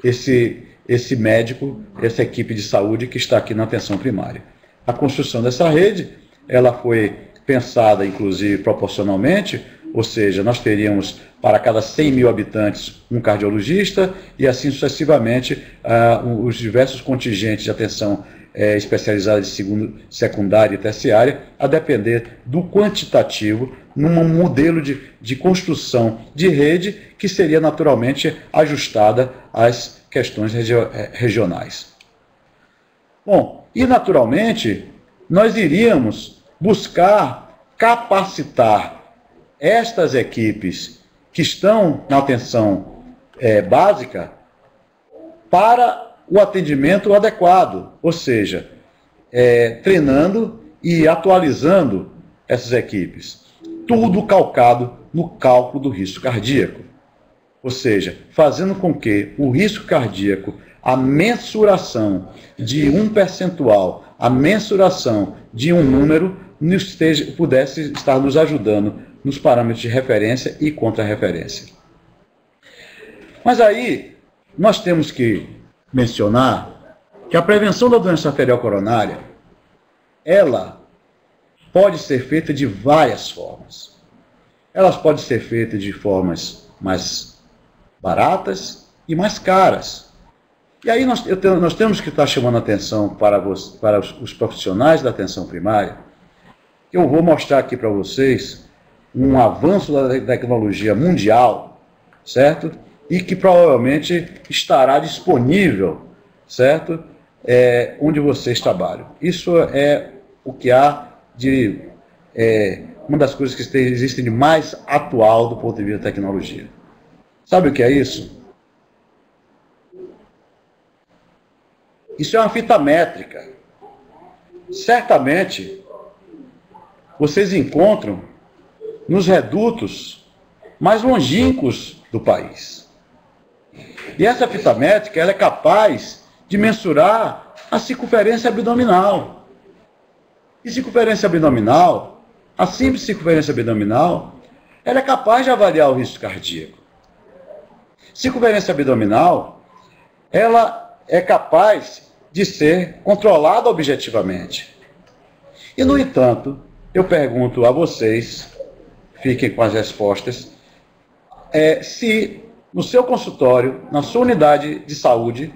[SPEAKER 2] esse médico, essa equipe de saúde que está aqui na atenção primária. A construção dessa rede, ela foi pensada, inclusive, proporcionalmente, ou seja, nós teríamos para cada 100 mil habitantes um cardiologista e assim sucessivamente os diversos contingentes de atenção especializada de secundária e terciária, a depender do quantitativo, num modelo de construção de rede que seria naturalmente ajustada às questões regionais. Bom, e naturalmente nós iríamos buscar capacitar estas equipes que estão na atenção básica para o atendimento adequado, ou seja, treinando e atualizando essas equipes. Tudo calcado no cálculo do risco cardíaco, ou seja, fazendo com que o risco cardíaco, a mensuração de um percentual, a mensuração de um número, pudesse estar nos ajudando nos parâmetros de referência e contra-referência. Mas aí, nós temos que mencionar que a prevenção da doença arterial coronária, ela pode ser feita de várias formas. Elas podem ser feitas de formas mais baratas e mais caras. E aí nós temos que estar chamando a atenção para os profissionais da atenção primária. Eu vou mostrar aqui para vocês um avanço da tecnologia mundial, certo? E que provavelmente estará disponível, certo? Onde vocês trabalham. Isso é o que há de uma das coisas que existem de mais atual do ponto de vista da tecnologia. Sabe o que é isso? Isso é uma fita métrica. Certamente, vocês encontram nos redutos mais longínquos do país. E essa fita métrica ela é capaz de mensurar a circunferência abdominal. E circunferência abdominal, a simples circunferência abdominal, ela é capaz de avaliar o risco cardíaco. Circunferência abdominal, ela é capaz de ser controlada objetivamente. E, no entanto, eu pergunto a vocês, fiquem com as respostas, se no seu consultório, na sua unidade de saúde,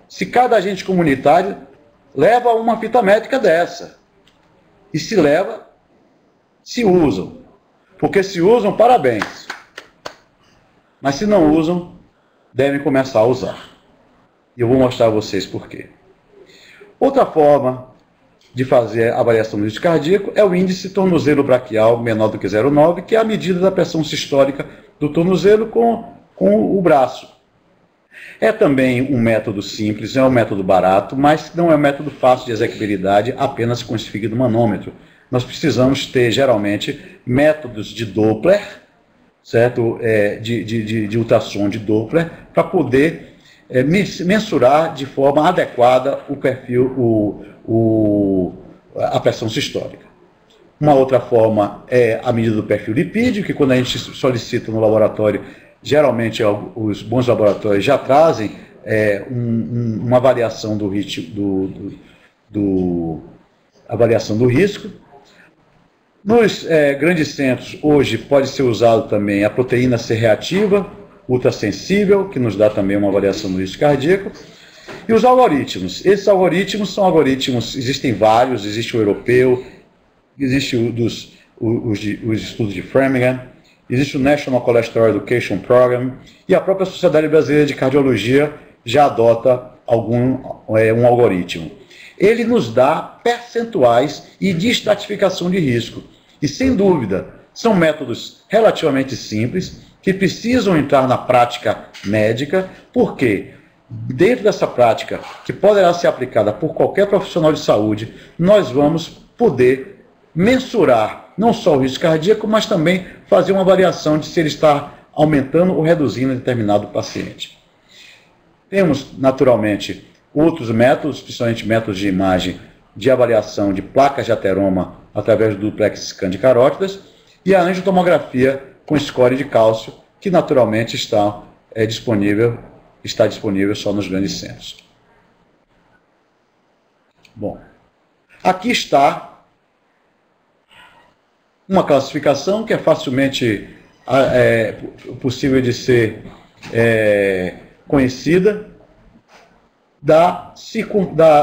[SPEAKER 2] se cada agente comunitário leva uma fita métrica dessa. E se leva, se usam. Porque se usam, parabéns. Mas se não usam, devem começar a usar. E eu vou mostrar a vocês por quê. Outra forma de fazer a avaliação do risco cardíaco é o índice tornozelo braquial menor do que 0,9, que é a medida da pressão sistólica do tornozelo com o braço. É também um método simples, é um método barato, mas não é um método fácil de execuibilidade apenas com esfigmomanômetro. Nós precisamos ter, geralmente, métodos de Doppler, certo? De ultrassom de Doppler, para poder mensurar de forma adequada o perfil, a pressão sistólica. Uma outra forma é a medida do perfil lipídico, que quando a gente solicita no laboratório, geralmente os bons laboratórios já trazem uma avaliação avaliação do risco. Nos grandes centros, hoje, pode ser usado também a proteína C reativa, ultrassensível, que nos dá também uma avaliação do risco cardíaco. E os algoritmos. Esses algoritmos são algoritmos, existem vários, existe o europeu, existe os estudos de Framingham, existe o National Cholesterol Education Program, e a própria Sociedade Brasileira de Cardiologia já adota um algoritmo. Ele nos dá percentuais e de estratificação de risco. E, sem dúvida, são métodos relativamente simples, que precisam entrar na prática médica, porque dentro dessa prática, que poderá ser aplicada por qualquer profissional de saúde, nós vamos poder mensurar não só o risco cardíaco, mas também fazer uma avaliação de se ele está aumentando ou reduzindo em determinado paciente. Temos, naturalmente, outros métodos, principalmente métodos de imagem de avaliação de placas de ateroma através do duplex scan de carótidas e a angiotomografia com score de cálcio, que naturalmente está disponível só nos grandes centros. Bom, aqui está uma classificação que é facilmente possível de ser conhecida,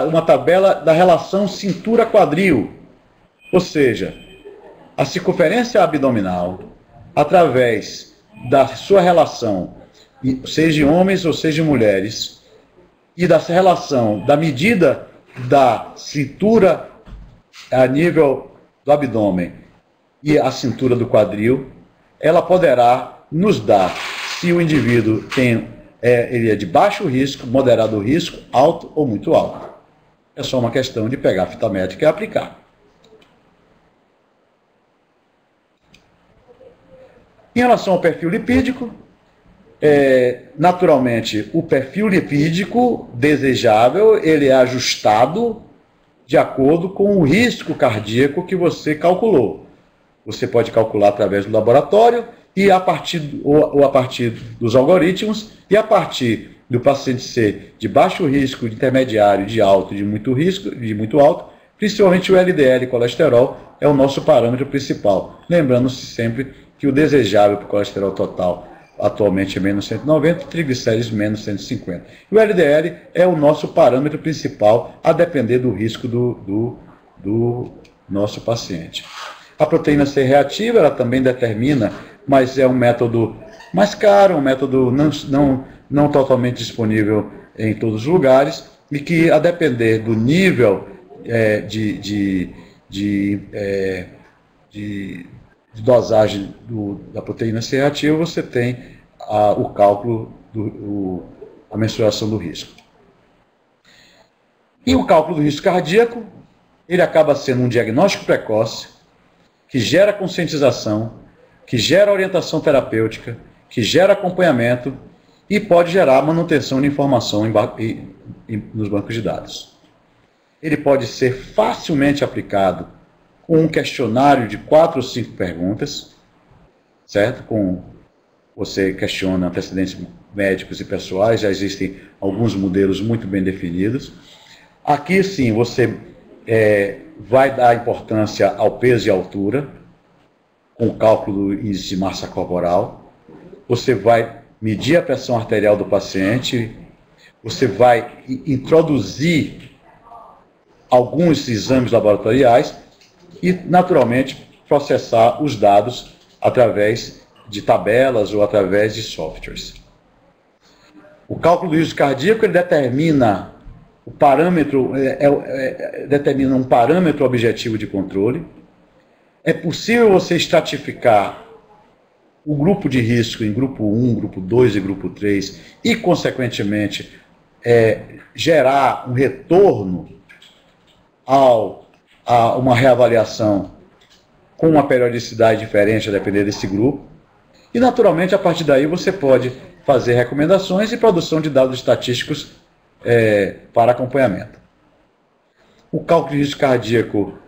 [SPEAKER 2] uma tabela da relação cintura-quadril, ou seja, a circunferência abdominal, através da sua relação, seja de homens ou seja de mulheres, e dessa relação da medida da cintura a nível do abdômen e a cintura do quadril, ela poderá nos dar se o indivíduo ele é de baixo risco, moderado risco, alto ou muito alto. É só uma questão de pegar a fita métrica e aplicar. Em relação ao perfil lipídico, naturalmente, o perfil lipídico desejável, ele é ajustado de acordo com o risco cardíaco que você calculou. Você pode calcular através do laboratório e a partir dos algoritmos e a partir do paciente ser de baixo risco, de intermediário, de alto, de muito risco, de muito alto, principalmente o LDL colesterol é o nosso parâmetro principal. Lembrando-se sempre que o desejável para o colesterol total atualmente é menos 190, triglicéridos menos 150. E o LDL é o nosso parâmetro principal a depender do risco do nosso paciente. A proteína C reativa, ela também determina, mas é um método mais caro, um método não totalmente disponível em todos os lugares, e que, a depender do nível de dosagem da proteína C reativa, você tem o cálculo, a mensuração do risco. E o cálculo do risco cardíaco, ele acaba sendo um diagnóstico precoce, que gera conscientização, que gera orientação terapêutica, que gera acompanhamento e pode gerar manutenção de informação nos bancos de dados. Ele pode ser facilmente aplicado com um questionário de 4 ou 5 perguntas, certo? Você questiona antecedentes médicos e pessoais, já existem alguns modelos muito bem definidos. Aqui, sim, você vai dar importância ao peso e altura, com o cálculo do índice de massa corporal. Você vai medir a pressão arterial do paciente, você vai introduzir alguns exames laboratoriais e, naturalmente, processar os dados através de tabelas ou através de softwares. O cálculo do risco cardíaco ele determina o parâmetro determina um parâmetro objetivo de controle. É possível você estratificar o grupo de risco em grupo 1, grupo 2 e grupo 3 e, consequentemente, gerar um retorno a uma reavaliação com uma periodicidade diferente a depender desse grupo. E, naturalmente, a partir daí você pode fazer recomendações e produção de dados estatísticos para acompanhamento. O cálculo de risco cardíaco,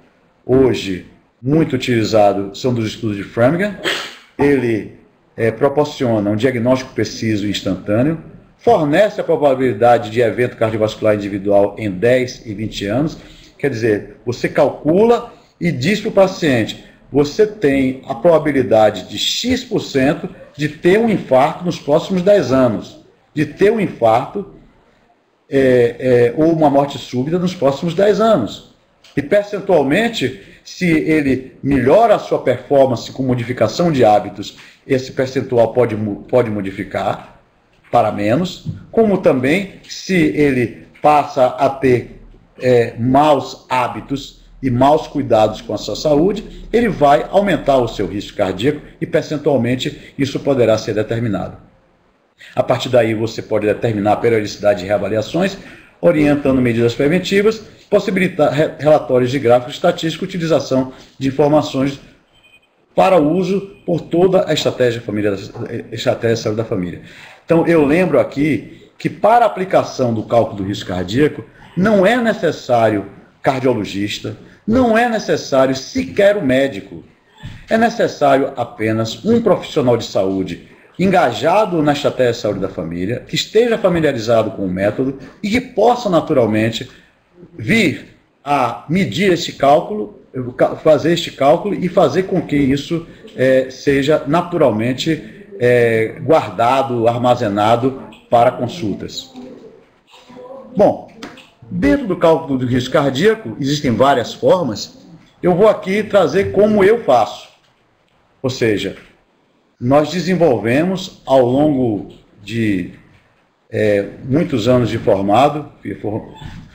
[SPEAKER 2] hoje, muito utilizado, são dos estudos de Framingham. Ele proporciona um diagnóstico preciso e instantâneo, fornece a probabilidade de evento cardiovascular individual em 10 e 20 anos. Quer dizer, você calcula e diz para o paciente, você tem a probabilidade de X% de ter um infarto nos próximos 10 anos, de ter um infarto ou uma morte súbita nos próximos 10 anos. E percentualmente, se ele melhora a sua performance com modificação de hábitos, esse percentual pode modificar para menos, como também se ele passa a ter maus hábitos e maus cuidados com a sua saúde, ele vai aumentar o seu risco cardíaco e percentualmente isso poderá ser determinado. A partir daí você pode determinar a periodicidade de reavaliações, orientando medidas preventivas, possibilitar relatórios de gráficos estatísticos, utilização de informações para uso por toda a estratégia de saúde da família. Então, eu lembro aqui que para a aplicação do cálculo do risco cardíaco, não é necessário cardiologista, não é necessário sequer o médico. É necessário apenas um profissional de saúde engajado na estratégia de saúde da família, que esteja familiarizado com o método e que possa naturalmente vir a medir este cálculo, fazer este cálculo e fazer com que isso seja naturalmente guardado, armazenado para consultas. Bom, dentro do cálculo do risco cardíaco, existem várias formas. Eu vou aqui trazer como eu faço. Ou seja, nós desenvolvemos ao longo de muitos anos de formado,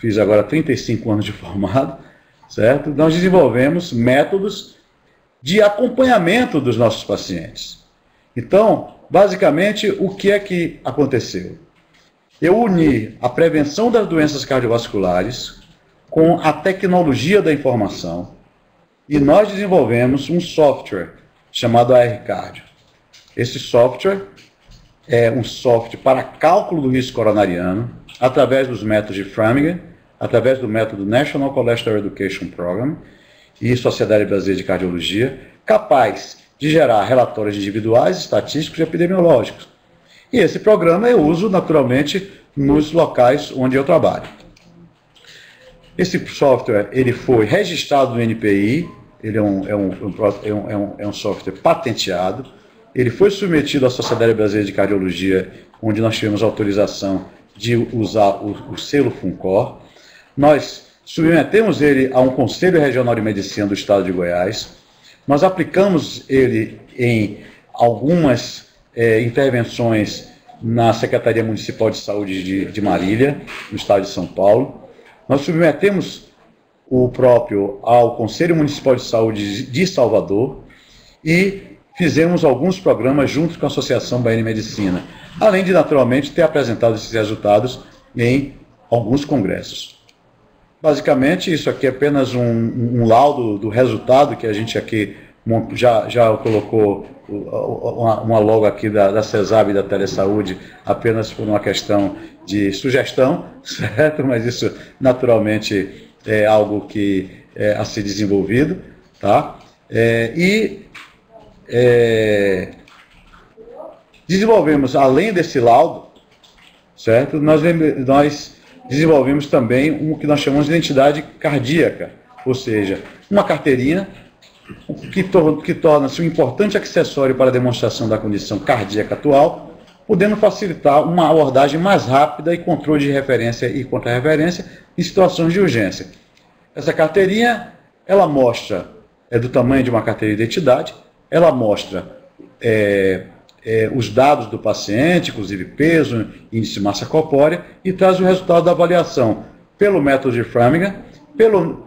[SPEAKER 2] fiz agora 35 anos de formado, certo? Nós desenvolvemos métodos de acompanhamento dos nossos pacientes. Então, basicamente, o que é que aconteceu? Eu uni a prevenção das doenças cardiovasculares com a tecnologia da informação e nós desenvolvemos um software chamado AR-Cardio. Esse software é um software para cálculo do risco coronariano através dos métodos de Framingham, através do método National Cholesterol Education Program e Sociedade Brasileira de Cardiologia, capaz de gerar relatórios individuais, estatísticos e epidemiológicos. E esse programa eu uso naturalmente nos locais onde eu trabalho. Esse software ele foi registrado no NPI, ele é um software patenteado, ele foi submetido à Sociedade Brasileira de Cardiologia, onde nós tivemos autorização de usar o selo FUNCOR. Nós submetemos ele a um Conselho Regional de Medicina do Estado de Goiás. Nós aplicamos ele em algumas intervenções na Secretaria Municipal de Saúde de Marília, no estado de São Paulo. Nós submetemos o próprio ao Conselho Municipal de Saúde de Salvador e fizemos alguns programas junto com a Associação Baiana de Medicina, além de, naturalmente, ter apresentado esses resultados em alguns congressos. Basicamente, isso aqui é apenas um laudo do resultado que a gente aqui já colocou uma logo aqui da CESAB e da Telesaúde, apenas por uma questão de sugestão, certo? Mas isso, naturalmente, é algo que é a ser desenvolvido, tá? Desenvolvemos, além desse laudo, certo? Nós desenvolvemos também o que nós chamamos de identidade cardíaca, ou seja, uma carteirinha que torna-se um importante acessório para a demonstração da condição cardíaca atual, podendo facilitar uma abordagem mais rápida e controle de referência e contra-referência em situações de urgência. Essa carteirinha, ela mostra, é do tamanho de uma carteira de identidade, ela mostra os dados do paciente, inclusive peso, índice de massa corpórea, e traz o resultado da avaliação pelo método de Framingham, pelo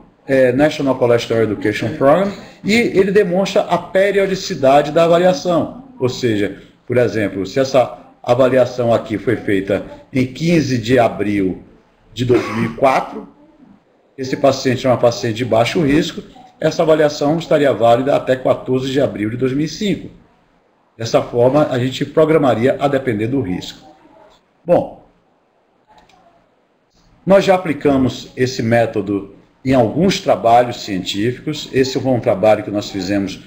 [SPEAKER 2] National Cholesterol Education Program, e ele demonstra a periodicidade da avaliação. Ou seja, por exemplo, se essa avaliação aqui foi feita em 15 de abril de 2004, esse paciente é uma paciente de baixo risco, essa avaliação estaria válida até 14 de abril de 2005. Dessa forma, a gente programaria a depender do risco. Bom, nós já aplicamos esse método em alguns trabalhos científicos. Esse foi um trabalho que nós fizemos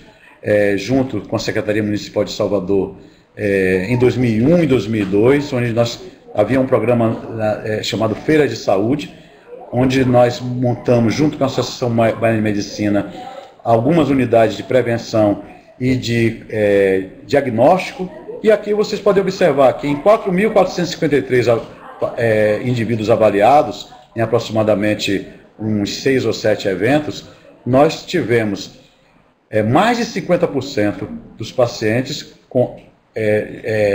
[SPEAKER 2] junto com a Secretaria Municipal de Salvador em 2001 e 2002, onde havia um programa chamado Feira de Saúde, onde nós montamos, junto com a Associação Baiana de Medicina, algumas unidades de prevenção e de diagnóstico. E aqui vocês podem observar que em 4.453 indivíduos avaliados, em aproximadamente uns 6 ou 7 eventos, nós tivemos mais de 50% dos pacientes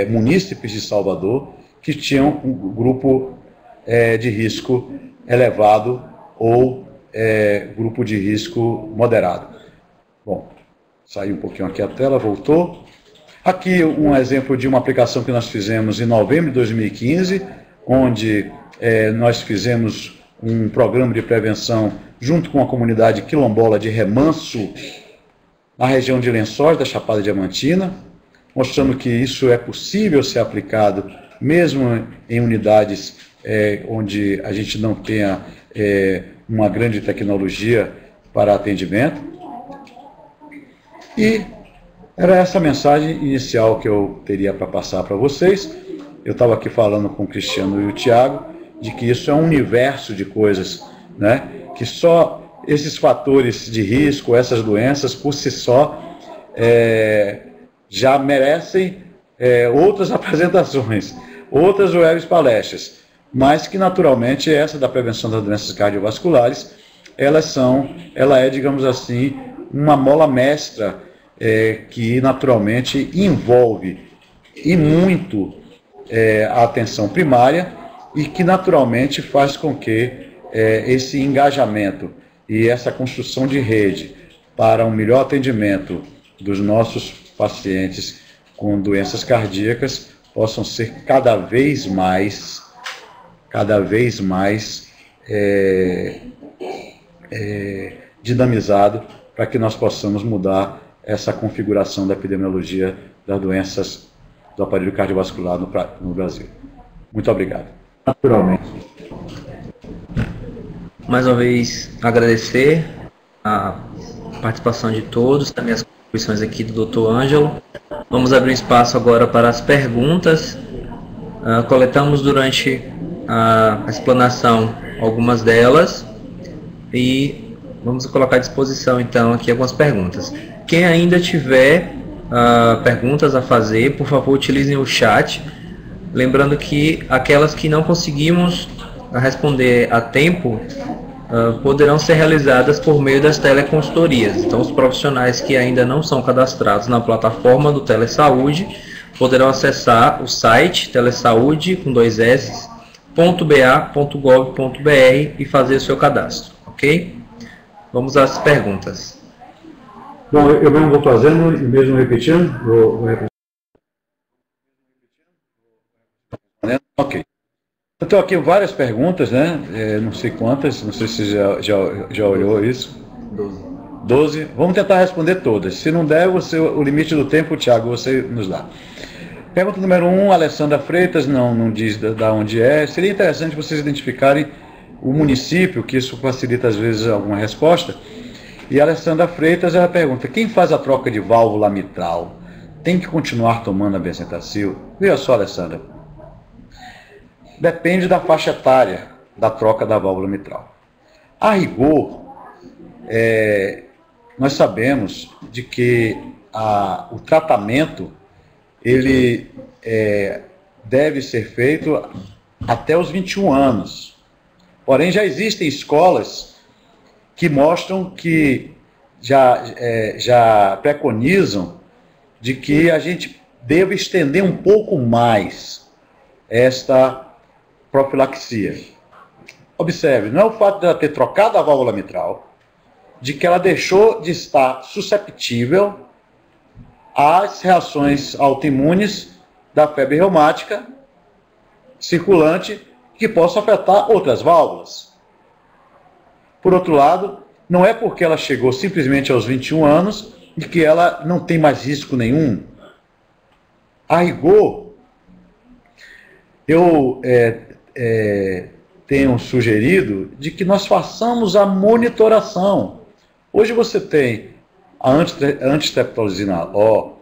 [SPEAKER 2] munícipes de Salvador que tinham um grupo de risco elevado ou grupo de risco moderado. Bom, saiu um pouquinho aqui a tela, voltou. Aqui um exemplo de uma aplicação que nós fizemos em novembro de 2015, onde nós fizemos um programa de prevenção junto com a comunidade quilombola de Remanso, na região de Lençóis da Chapada Diamantina, mostrando que isso é possível ser aplicado mesmo em unidades onde a gente não tenha uma grande tecnologia para atendimento. E era essa mensagem inicial que eu teria para passar para vocês. Eu estava aqui falando com o Cristiano e o Tiago de que isso é um universo de coisas, né? Que só esses fatores de risco, essas doenças, por si só, já merecem outras apresentações, outras web palestras, mas que naturalmente essa da prevenção das doenças cardiovasculares, ela é, digamos assim, uma mola mestra que naturalmente envolve e muito a atenção primária e que naturalmente faz com que esse engajamento e essa construção de rede para um melhor atendimento dos nossos pacientes com doenças cardíacas possam ser cada vez mais dinamizado para que nós possamos mudar essa configuração da epidemiologia das doenças do aparelho cardiovascular no Brasil. Muito obrigado. Naturalmente.
[SPEAKER 1] Mais uma vez, agradecer a participação de todos, também as contribuições aqui do Dr. Ângelo. Vamos abrir um espaço agora para as perguntas. Coletamos durante a explanação algumas delas e vamos colocar à disposição então aqui algumas perguntas. Quem ainda tiver perguntas a fazer, por favor, utilizem o chat. Lembrando que aquelas que não conseguimos responder a tempo poderão ser realizadas por meio das teleconsultorias. Então, os profissionais que ainda não são cadastrados na plataforma do Telesaúde poderão acessar o site telesaúde.ba.gov.br e fazer o seu cadastro, ok? Vamos às perguntas.
[SPEAKER 2] Bom, eu mesmo vou fazendo e mesmo repetindo. Vou repetindo. Ok. Então aqui várias perguntas, né? Não sei quantas, não sei se já olhou isso. 12. Vamos tentar responder todas. Se não der, o limite do tempo, Tiago, você nos dá. Pergunta número 1, Alessandra Freitas, não diz da onde é. Seria interessante vocês identificarem o município, que isso facilita às vezes alguma resposta. E a Alessandra Freitas, ela pergunta, quem faz a troca de válvula mitral tem que continuar tomando a benzetacil? Veja só, Alessandra. Depende da faixa etária da troca da válvula mitral. A rigor, nós sabemos de que o tratamento ele deve ser feito até os 21 anos. Porém, já existem escolas que mostram que já preconizam de que a gente deve estender um pouco mais esta profilaxia. observe, não é o fato de ela ter trocado a válvula mitral, de que ela deixou de estar susceptível às reações autoimunes da febre reumática circulante que possam afetar outras válvulas. Por outro lado, não é porque ela chegou simplesmente aos 21 anos de que ela não tem mais risco nenhum. A rigor, eu tenho sugerido de que nós façamos a monitoração. Hoje você tem a antistreptozina O,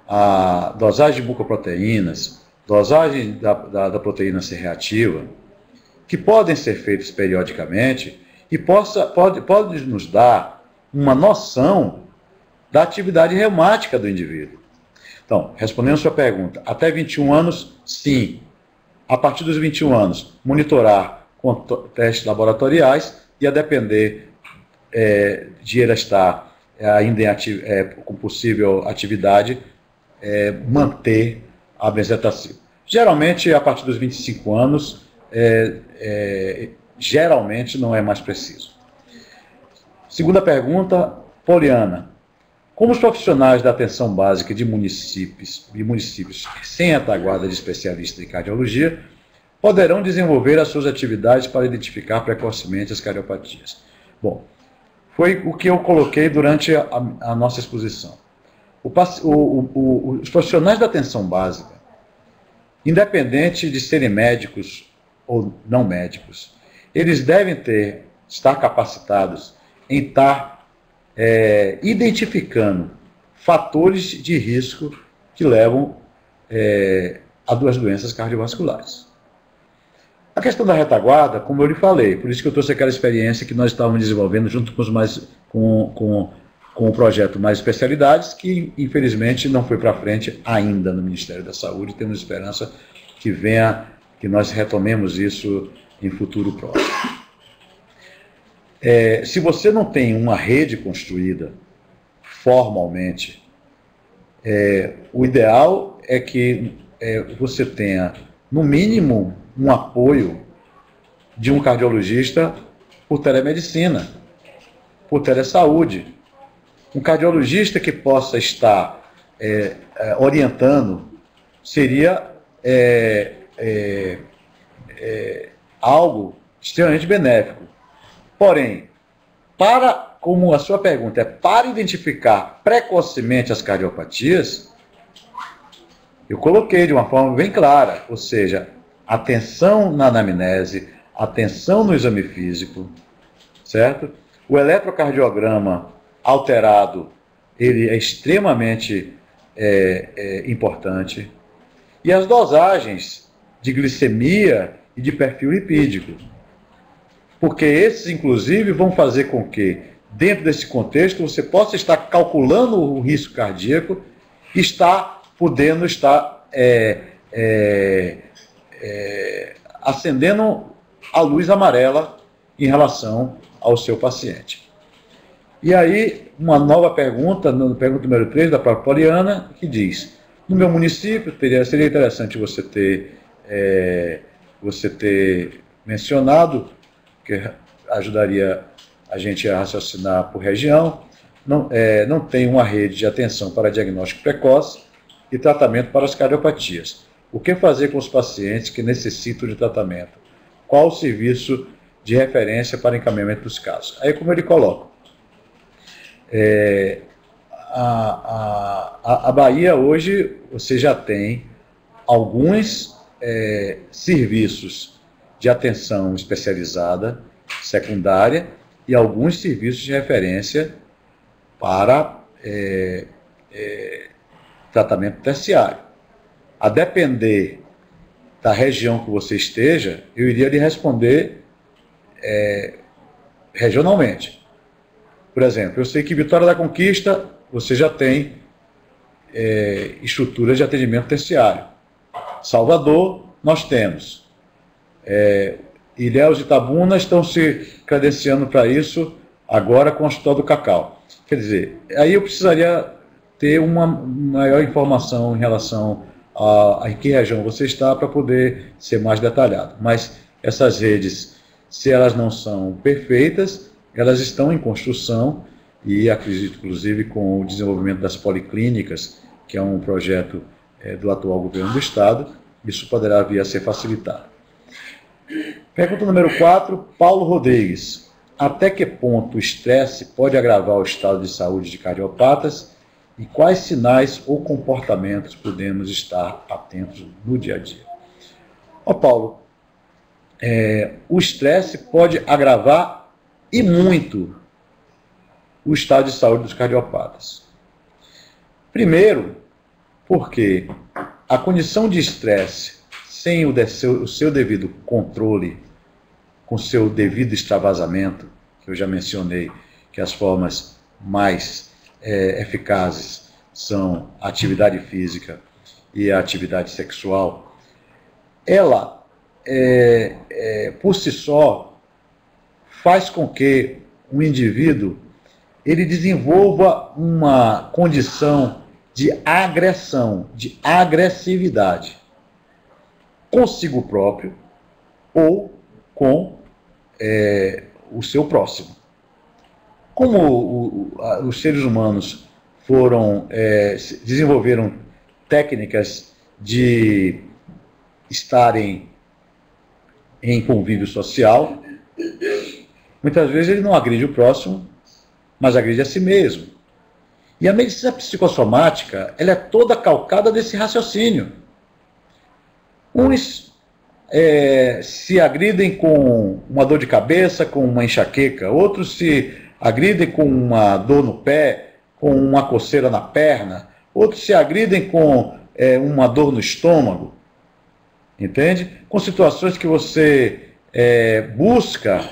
[SPEAKER 2] a dosagem de bucoproteínas, dosagem da proteína C reativa, que podem ser feitos periodicamente e pode nos dar uma noção da atividade reumática do indivíduo. Então, respondendo a sua pergunta, até 21 anos, sim. A partir dos 21 anos, monitorar com testes laboratoriais e, a depender de ela estar ainda com possível atividade, manter a benzetacil. Geralmente, a partir dos 25 anos, geralmente não é mais preciso. Segunda pergunta, Poliana. Como os profissionais da atenção básica de municípios sem retaguarda de especialistas em cardiologia poderão desenvolver as suas atividades para identificar precocemente as cardiopatias? Bom, foi o que eu coloquei durante a nossa exposição. Os profissionais da atenção básica, independente de serem médicos ou não médicos, eles devem estar capacitados em estar identificando fatores de risco que levam a duas doenças cardiovasculares. A questão da retaguarda, como eu lhe falei, por isso que eu trouxe aquela experiência que nós estávamos desenvolvendo junto com o projeto Mais Especialidades, que infelizmente não foi para frente ainda no Ministério da Saúde. Temos esperança que nós retomemos isso em futuro próximo. Se você não tem uma rede construída formalmente, o ideal é que você tenha, no mínimo, um apoio de um cardiologista por telemedicina, por telesaúde. Um cardiologista que possa estar orientando seria algo extremamente benéfico. Porém, como a sua pergunta é para identificar precocemente as cardiopatias, eu coloquei de uma forma bem clara, ou seja, atenção na anamnese, atenção no exame físico, certo? O eletrocardiograma alterado, ele é extremamente importante. E as dosagens de glicemia e de perfil lipídico. Porque esses, inclusive, vão fazer com que, dentro desse contexto, você possa estar calculando o risco cardíaco e podendo estar acendendo a luz amarela em relação ao seu paciente. E aí, uma nova pergunta, pergunta número 3, da própria Poliana, que diz: no meu município, seria interessante você ter mencionado, que ajudaria a gente a raciocinar por região, não tem uma rede de atenção para diagnóstico precoce e tratamento para as cardiopatias. O que fazer com os pacientes que necessitam de tratamento? Qual o serviço de referência para encaminhamento dos casos? Aí, como ele coloca, a Bahia hoje, você já tem alguns serviços de atenção especializada, secundária, e alguns serviços de referência para tratamento terciário. A depender da região que você esteja, eu iria lhe responder regionalmente. Por exemplo, eu sei que Vitória da Conquista você já tem estruturas de atendimento terciário. Salvador, nós temos. Ilhéus e Itabuna estão se credenciando para isso agora com o Hospital do Cacau. Quer dizer, aí eu precisaria ter uma maior informação em relação a em que região você está para poder ser mais detalhado. Mas essas redes Se elas não são perfeitas, elas estão em construção e acredito, inclusive, com o desenvolvimento das policlínicas, que é um projeto do atual governo do Estado, isso poderá vir a ser facilitado. Pergunta número 4, Paulo Rodrigues. Até que ponto o estresse pode agravar o estado de saúde de cardiopatas e quais sinais ou comportamentos podemos estar atentos no dia a dia? Paulo, o estresse pode agravar e muito o estado de saúde dos cardiopatas. Primeiro, porque a condição de estresse sem o seu devido controle, com seu devido extravasamento, que eu já mencionei que as formas mais eficazes são a atividade física e a atividade sexual, ela, por si só, faz com que o indivíduo ele desenvolva uma condição de agressão, de agressividade consigo próprio ou com o seu próximo. Como os seres humanos desenvolveram técnicas de estarem em convívio social, muitas vezes ele não agride o próximo, mas agride a si mesmo. E a medicina psicossomática, ela é toda calcada desse raciocínio. Uns se agridem com uma dor de cabeça, com uma enxaqueca, outros se agridem com uma dor no pé, com uma coceira na perna, outros se agridem com uma dor no estômago, entende? Com situações que você busca,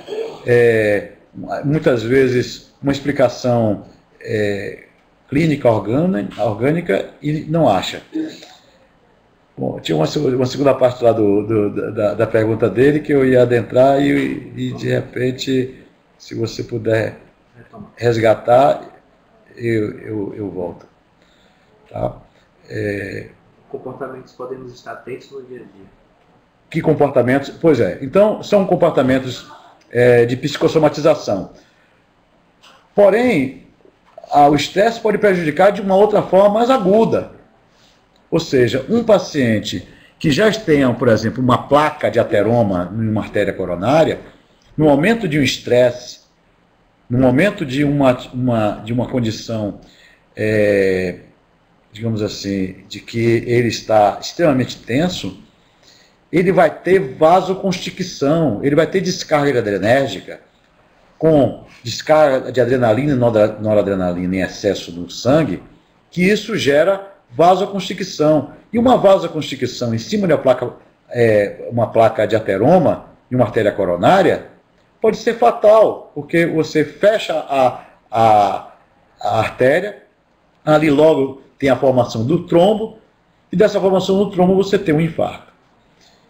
[SPEAKER 2] muitas vezes, uma explicação clínica orgânica e não acha. Bom, tinha uma segunda parte lá da pergunta dele que eu ia adentrar e de repente, se você puder resgatar, eu volto. Tá?
[SPEAKER 1] Comportamentos podemos estar atentos no dia a dia.
[SPEAKER 2] Que comportamentos? Pois é. Então, são comportamentos de psicossomatização. Porém, o estresse pode prejudicar de uma outra forma mais aguda. Ou seja, um paciente que já tenha, por exemplo, uma placa de ateroma em uma artéria coronária, no momento de um estresse, no momento de uma condição, digamos assim, de que ele está extremamente tenso, ele vai ter vasoconstricção, ele vai ter descarga adrenérgica, com descarga de adrenalina e noradrenalina em excesso no sangue, que isso gera vasoconstricção. E uma vasoconstricção em cima de uma placa de ateroma em uma artéria coronária pode ser fatal, porque você fecha a artéria, ali logo tem a formação do trombo, e dessa formação do trombo você tem um infarto.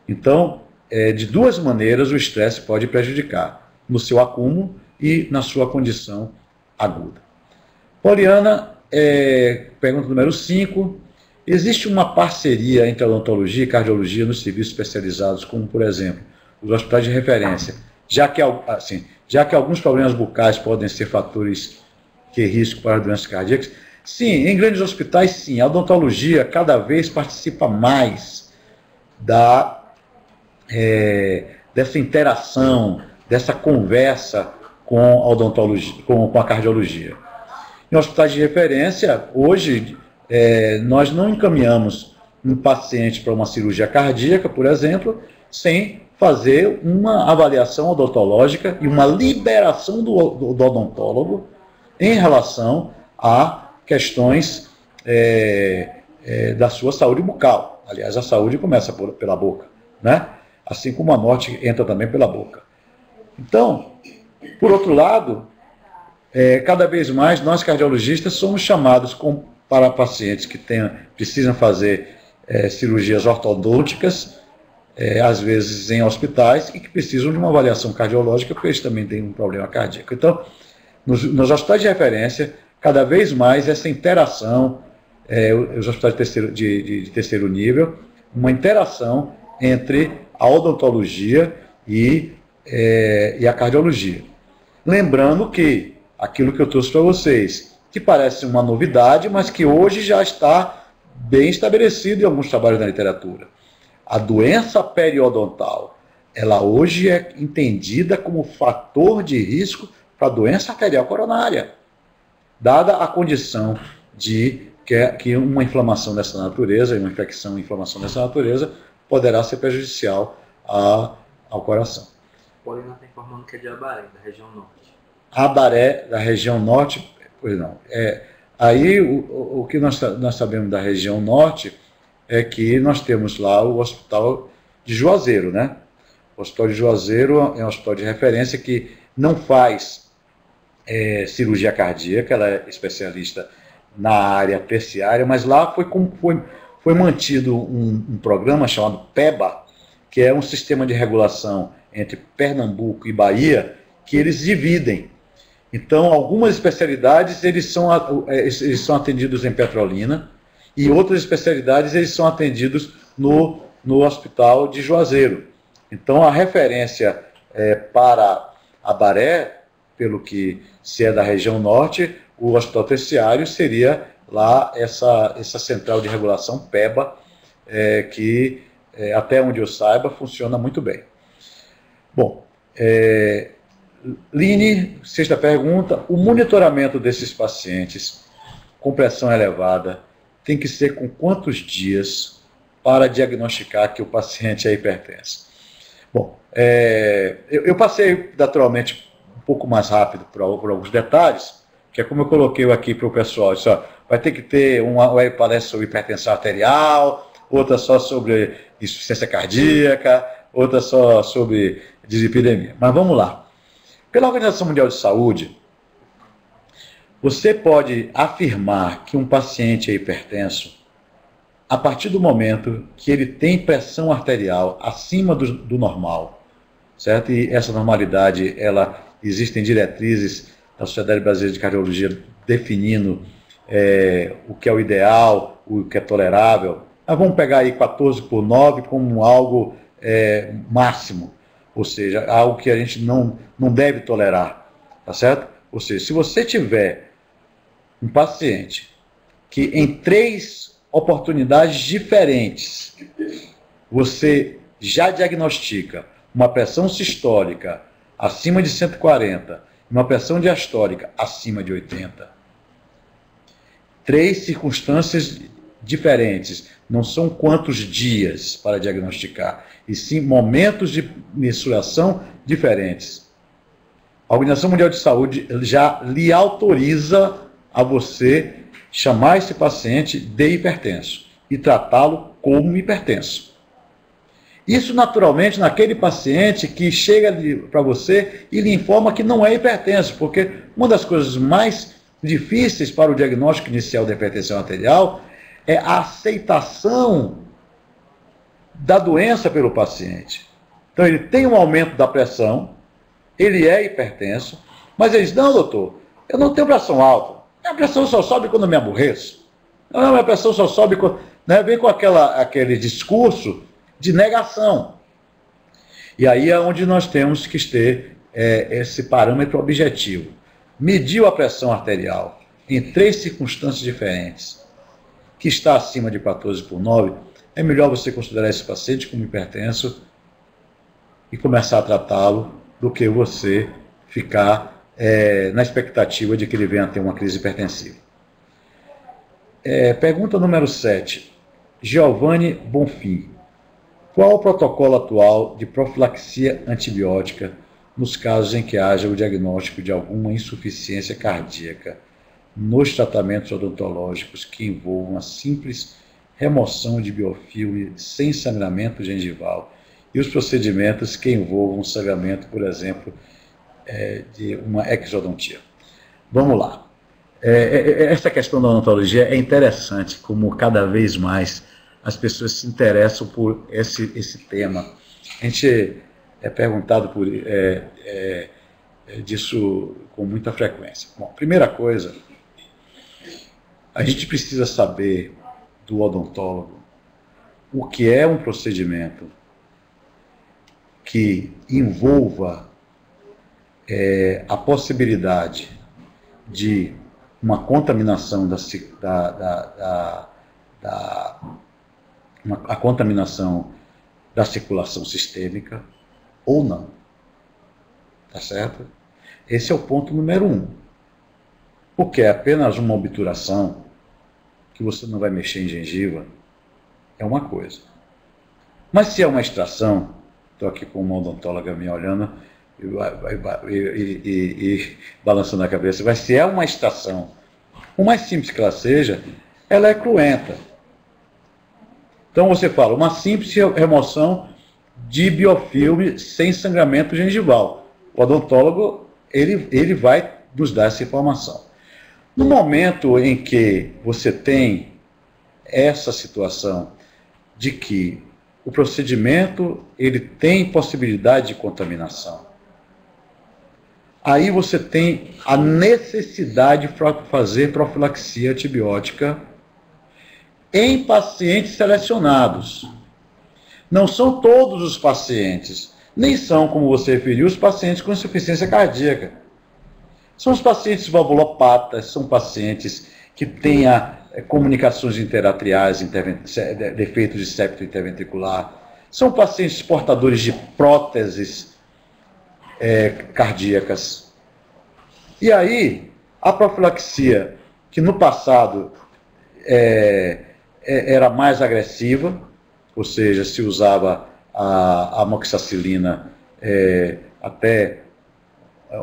[SPEAKER 2] Então, de duas maneiras o estresse pode prejudicar, no seu acúmulo e na sua condição aguda. Poliana, pergunta número 5. Existe uma parceria entre a odontologia e cardiologia nos serviços especializados, como, por exemplo, os hospitais de referência, já que alguns problemas bucais podem ser fatores de risco para doenças cardíacas? Sim, em grandes hospitais, sim. A odontologia cada vez participa mais dessa interação, dessa conversa com a odontologia, com a cardiologia. Em hospitais de referência, hoje, nós não encaminhamos um paciente para uma cirurgia cardíaca, por exemplo, sem fazer uma avaliação odontológica e uma liberação do odontólogo em relação a questões da sua saúde bucal. Aliás, a saúde começa pela boca, né? Assim como a morte entra também pela boca. Então, por outro lado, cada vez mais nós cardiologistas somos chamados para pacientes que precisam fazer cirurgias ortodônticas, às vezes em hospitais, e que precisam de uma avaliação cardiológica, porque eles também têm um problema cardíaco. Então, nos hospitais de referência, cada vez mais essa interação, os hospitais de terceiro nível, uma interação entre a odontologia e e a cardiologia. Lembrando que aquilo que eu trouxe para vocês, que parece uma novidade, mas que hoje já está bem estabelecido em alguns trabalhos na literatura. A doença periodontal, ela hoje é entendida como fator de risco para a doença arterial coronária, dada a condição de que uma inflamação dessa natureza, uma infecção e inflamação dessa natureza, poderá ser prejudicial ao coração.
[SPEAKER 1] O Paulino está informando que é de Abaré, da região norte.
[SPEAKER 2] Abaré, da região norte, pois não. Aí o que nós sabemos da região norte é que nós temos lá o Hospital de Juazeiro, né? O Hospital de Juazeiro é um hospital de referência que não faz cirurgia cardíaca, ela é especialista na área terciária, mas lá foi mantido um programa chamado PEBA, que é um sistema de regulação entre Pernambuco e Bahia, que eles dividem. Então, algumas especialidades eles são atendidos em Petrolina e outras especialidades eles são atendidos no Hospital de Juazeiro. Então, a referência para Abaré, pelo que se é da região norte, o Hospital Terciário seria lá essa central de regulação PEBA, que até onde eu saiba funciona muito bem. Bom, Line, sexta pergunta, o monitoramento desses pacientes com pressão elevada tem que ser com quantos dias para diagnosticar que o paciente é hipertenso? Bom, eu passei naturalmente um pouco mais rápido por alguns detalhes, que é como eu coloquei aqui para o pessoal, disse, ó, vai ter que ter uma palestra sobre hipertensão arterial, outra só sobre insuficiência cardíaca, outra só sobre dislipidemia. Mas vamos lá. Pela Organização Mundial de Saúde, você pode afirmar que um paciente é hipertenso a partir do momento que ele tem pressão arterial acima do normal, certo? E essa normalidade, existem diretrizes da Sociedade Brasileira de Cardiologia definindo o que é o ideal, o que é tolerável. Nós vamos pegar aí 14/9 como algo máximo, ou seja, algo que a gente não deve tolerar, tá certo? Ou seja, se você tiver um paciente que em 3 oportunidades diferentes você já diagnostica uma pressão sistólica acima de 140, uma pressão diastólica acima de 80, 3 circunstâncias diferentes, não são quantos dias para diagnosticar, e sim momentos de mensuração diferentes. A Organização Mundial de Saúde já lhe autoriza a você chamar esse paciente de hipertenso e tratá-lo como hipertenso. Isso naturalmente naquele paciente que chega para você e lhe informa que não é hipertenso, porque uma das coisas mais difíceis para o diagnóstico inicial da hipertensão arterial é a aceitação da doença pelo paciente. Então ele tem um aumento da pressão, ele é hipertenso, mas ele diz, não doutor, eu não tenho pressão alta, minha pressão só sobe quando eu me aborreço, não, minha pressão só sobe quando... Né? Vem com aquele discurso de negação. E aí é onde nós temos que ter esse parâmetro objetivo. Mediu a pressão arterial em 3 circunstâncias diferentes, que está acima de 14/9, é melhor você considerar esse paciente como hipertenso e começar a tratá-lo do que você ficar na expectativa de que ele venha a ter uma crise hipertensiva. Pergunta número 7. Giovanni Bonfim. Qual o protocolo atual de profilaxia antibiótica nos casos em que haja o diagnóstico de alguma insuficiência cardíaca nos tratamentos odontológicos que envolvam a simples remoção de biofilme sem sangramento gengival e os procedimentos que envolvam sangramento, por exemplo, de uma exodontia? Vamos lá. Essa questão da odontologia é interessante, como cada vez mais as pessoas se interessam por esse tema. A gente é perguntado disso com muita frequência. Bom, primeira coisa, a gente precisa saber do odontólogo o que é um procedimento que envolva a possibilidade de uma contaminação a contaminação da circulação sistêmica ou não. Tá certo? Esse é o ponto número 1. Porque é apenas uma obturação, que você não vai mexer em gengiva, é uma coisa. Mas se é uma extração, estou aqui com uma odontóloga me olhando e balançando a cabeça, mas se é uma extração, por mais simples que ela seja, ela é cruenta. Então você fala, uma simples remoção de biofilme sem sangramento gengival. O odontólogo, ele vai nos dar essa informação. No momento em que você tem essa situação de que o procedimento ele tem possibilidade de contaminação, aí você tem a necessidade de fazer profilaxia antibiótica em pacientes selecionados. Não são todos os pacientes, nem são, como você referiu, os pacientes com insuficiência cardíaca. São os pacientes valvulopatas, são pacientes que têm comunicações interatriais, defeitos de septo interventricular, são pacientes portadores de próteses cardíacas. E aí, a profilaxia, que no passado era mais agressiva, ou seja, se usava a amoxicilina até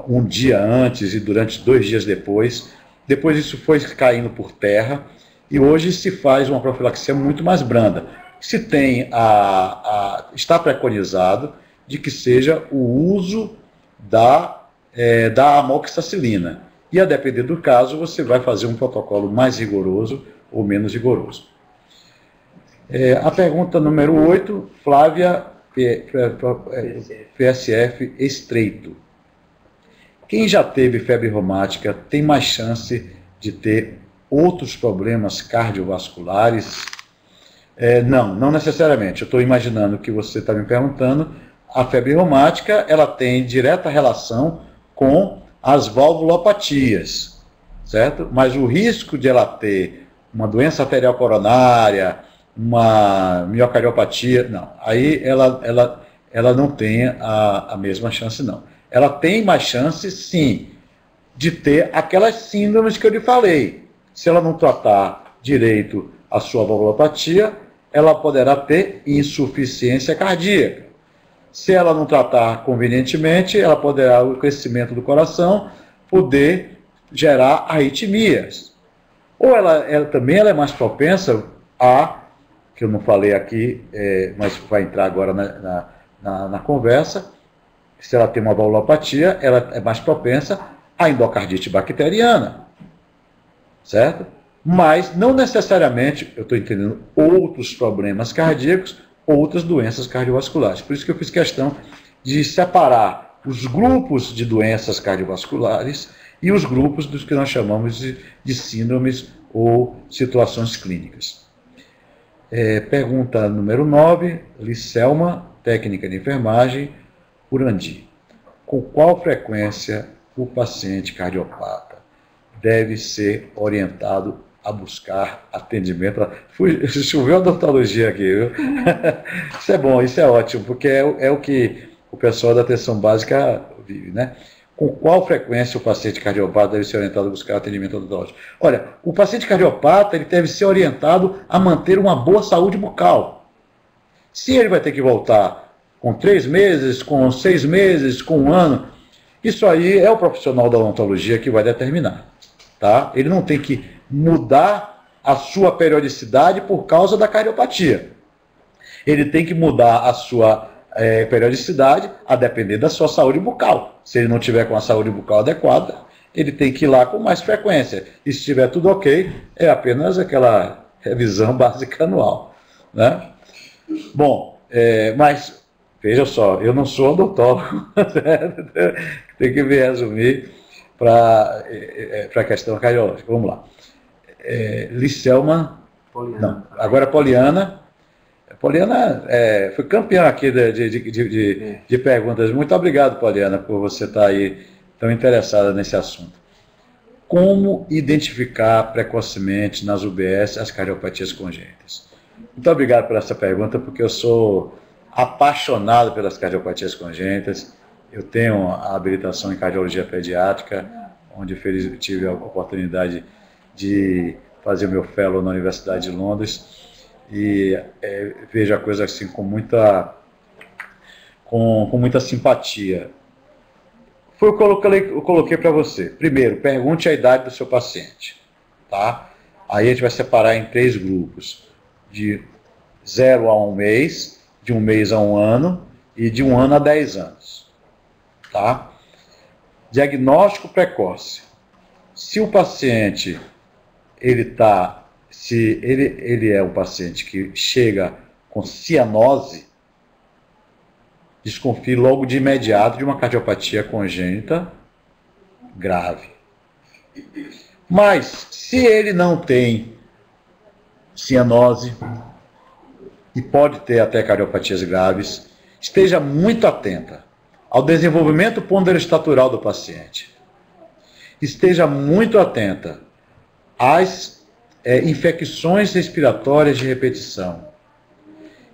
[SPEAKER 2] um dia antes e durante 2 dias depois. Depois isso foi caindo por terra e hoje se faz uma profilaxia muito mais branda. Se tem está preconizado de que seja o uso da amoxicilina. E a depender do caso, você vai fazer um protocolo mais rigoroso ou menos rigoroso. A pergunta número 8, Flávia, PSF estreito. Quem já teve febre reumática tem mais chance de ter outros problemas cardiovasculares? Não necessariamente. Eu estou imaginando que você está me perguntando. A febre reumática ela tem direta relação com as valvulopatias, certo? Mas o risco de ela ter uma doença arterial coronária, uma miocardiopatia, não. Aí ela não tem a mesma chance, não. Ela tem mais chance, sim, de ter aquelas síndromes que eu lhe falei. Se ela não tratar direito a sua valvulopatia, ela poderá ter insuficiência cardíaca. Se ela não tratar convenientemente, ela poderá, o crescimento do coração, poder gerar arritmias. Ou ela é mais propensa que eu não falei aqui, mas vai entrar agora na conversa, se ela tem uma valvulopatia, ela é mais propensa à endocardite bacteriana, certo? Mas não necessariamente, eu estou entendendo, outros problemas cardíacos, outras doenças cardiovasculares. Por isso que eu fiz questão de separar os grupos de doenças cardiovasculares e os grupos dos que nós chamamos de síndromes ou situações clínicas. Pergunta número 9, Licelma, técnica de enfermagem, Urandi. Com qual frequência o paciente cardiopata deve ser orientado a buscar atendimento? Choveu odontologia aqui, viu? Isso é bom, isso é ótimo, porque é o que o pessoal da atenção básica vive, né? Com qual frequência o paciente cardiopata deve ser orientado a buscar atendimento odontológico? Olha, o paciente cardiopata ele deve ser orientado a manter uma boa saúde bucal. Se ele vai ter que voltar com 3 meses, com 6 meses, com 1 ano, isso aí é o profissional da odontologia que vai determinar. Tá? Ele não tem que mudar a sua periodicidade por causa da cardiopatia. Ele tem que mudar a sua periodicidade a depender da sua saúde bucal. Se ele não tiver com a saúde bucal adequada, ele tem que ir lá com mais frequência. E se estiver tudo ok, é apenas aquela revisão básica anual. Né? Bom, mas veja só, eu não sou odontólogo, tem que me resumir para a questão cardiológica. Vamos lá. Licelma, não, agora Poliana, Poliana foi campeã aqui de perguntas. Muito obrigado, Poliana, por você estar aí tão interessada nesse assunto. Como identificar precocemente nas UBS as cardiopatias congênitas? Muito obrigado por essa pergunta, porque eu sou apaixonado pelas cardiopatias congênitas. Eu tenho a habilitação em cardiologia pediátrica, onde tive a oportunidade de fazer o meu fellow na Universidade de Londres, e vejo a coisa assim com muita simpatia. Foi o que eu coloquei para você. Primeiro, pergunte a idade do seu paciente, tá? Aí a gente vai separar em 3 grupos, de 0 a 1 mês, de 1 mês a 1 ano e de 1 ano a 10 anos, tá? Diagnóstico precoce. Se o paciente ele é um paciente que chega com cianose, desconfie logo de imediato de uma cardiopatia congênita grave. Mas, se ele não tem cianose e pode ter até cardiopatias graves, esteja muito atenta ao desenvolvimento ponderostatural do paciente. Esteja muito atenta às infecções respiratórias de repetição.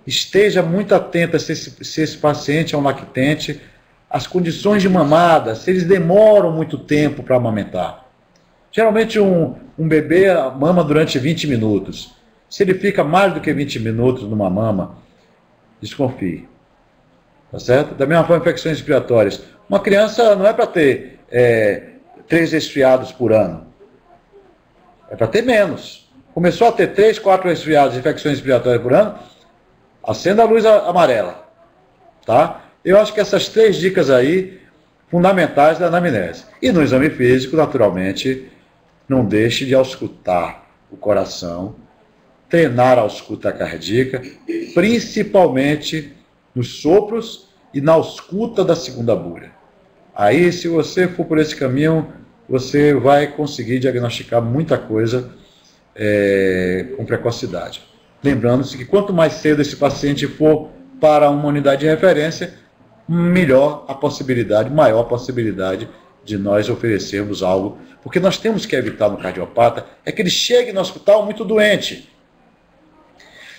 [SPEAKER 2] Esteja muito atenta se esse paciente é um lactente, as condições de mamada, se eles demoram muito tempo para amamentar. Geralmente um bebê mama durante 20 minutos. Se ele fica mais do que 20 minutos numa mama, desconfie. Tá certo? Da mesma forma, infecções respiratórias. Uma criança não é para ter 3 resfriados por ano. É para ter menos. Começou a ter 3, 4 resfriados, infecções respiratórias por ano, acenda a luz amarela, tá? Eu acho que essas 3 dicas aí, fundamentais da anamnese. E no exame físico, naturalmente, não deixe de auscultar o coração, treinar a ausculta cardíaca, principalmente nos sopros e na ausculta da segunda bulha. Aí, se você for por esse caminho, você vai conseguir diagnosticar muita coisa com precocidade. Lembrando-se que quanto mais cedo esse paciente for para uma unidade de referência, melhor a possibilidade, maior a possibilidade de nós oferecermos algo. Porque nós temos que evitar no cardiopata é que ele chegue no hospital muito doente.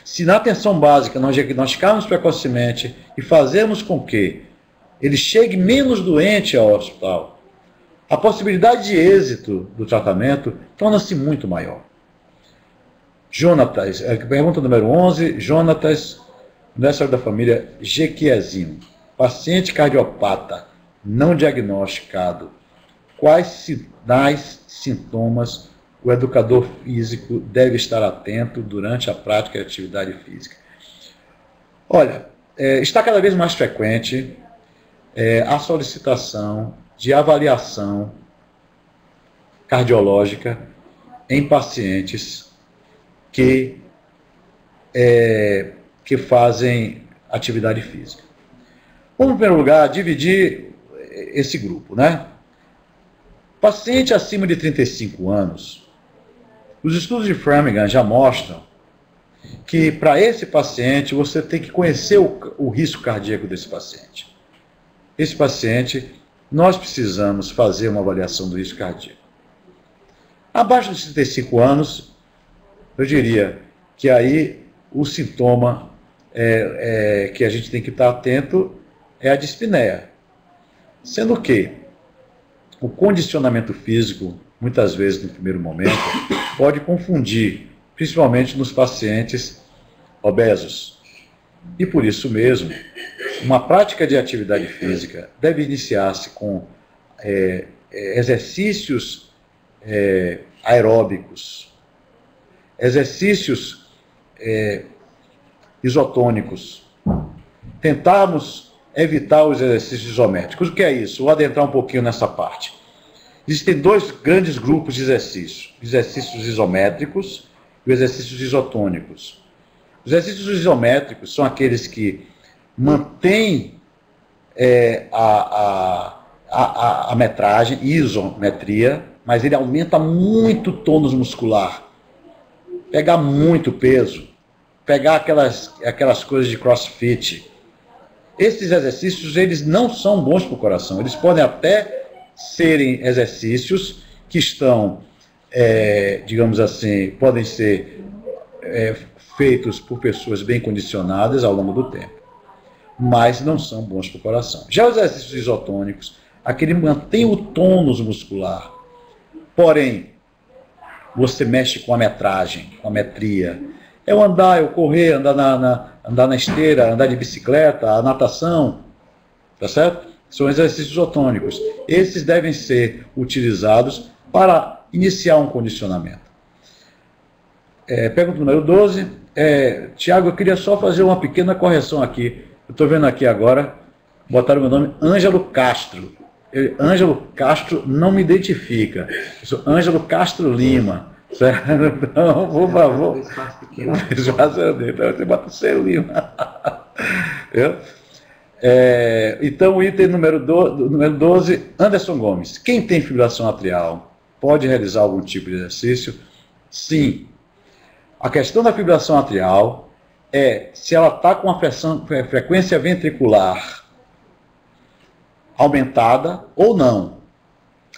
[SPEAKER 2] Se na atenção básica nós diagnosticarmos precocemente e fazermos com que ele chegue menos doente ao hospital, a possibilidade de êxito do tratamento torna-se muito maior. Jonatas, pergunta número 11, Jonatas, nessa da família Jequiazinho. Paciente cardiopata não diagnosticado, quais sinais, sintomas o educador físico deve estar atento durante a prática de atividade física? Olha, está cada vez mais frequente a solicitação de avaliação cardiológica em pacientes que fazem atividade física. Vamos, em primeiro lugar, dividir esse grupo, né? Paciente acima de 35 anos, os estudos de Framingham já mostram que para esse paciente você tem que conhecer o risco cardíaco desse paciente. Esse paciente, nós precisamos fazer uma avaliação do risco cardíaco. Abaixo de 35 anos, eu diria que aí o sintoma que a gente tem que estar atento é a dispneia. Sendo que o condicionamento físico, muitas vezes no primeiro momento, pode confundir, principalmente nos pacientes obesos. E por isso mesmo, uma prática de atividade física deve iniciar-se com exercícios aeróbicos, exercícios isotônicos. Tentarmos evitar os exercícios isométricos. O que é isso? Vou adentrar um pouquinho nessa parte. Existem 2 grandes grupos de exercícios: exercícios isométricos e exercícios isotônicos. Os exercícios isométricos são aqueles que mantêm a metragem, isometria, mas ele aumenta muito o tônus muscular. Pegar muito peso, pegar aquelas coisas de CrossFit. Esses exercícios, eles não são bons para o coração. Eles podem até serem exercícios que estão, digamos assim, podem ser feitos por pessoas bem condicionadas ao longo do tempo, mas não são bons para o coração. Já os exercícios isotônicos, aquele mantém o tônus muscular, porém, você mexe com a metragem, com a metria. É o andar, é o correr, andar na esteira, andar de bicicleta, a natação, tá certo? São exercícios isotônicos. Esses devem ser utilizados para iniciar um condicionamento. Pergunta número 12. Tiago, eu queria só fazer uma pequena correção aqui. Eu estou vendo aqui agora, botaram o meu nome, Ângelo Castro. Ângelo Castro não me identifica. Eu sou Ângelo Castro Lima. Certo? Então, por favor. Então, você bota o seu Lima. Então, o item número 12, Anderson Gomes. Quem tem fibrilação atrial pode realizar algum tipo de exercício? Sim. A questão da fibrilação atrial é se ela está com a frequência ventricular aumentada ou não.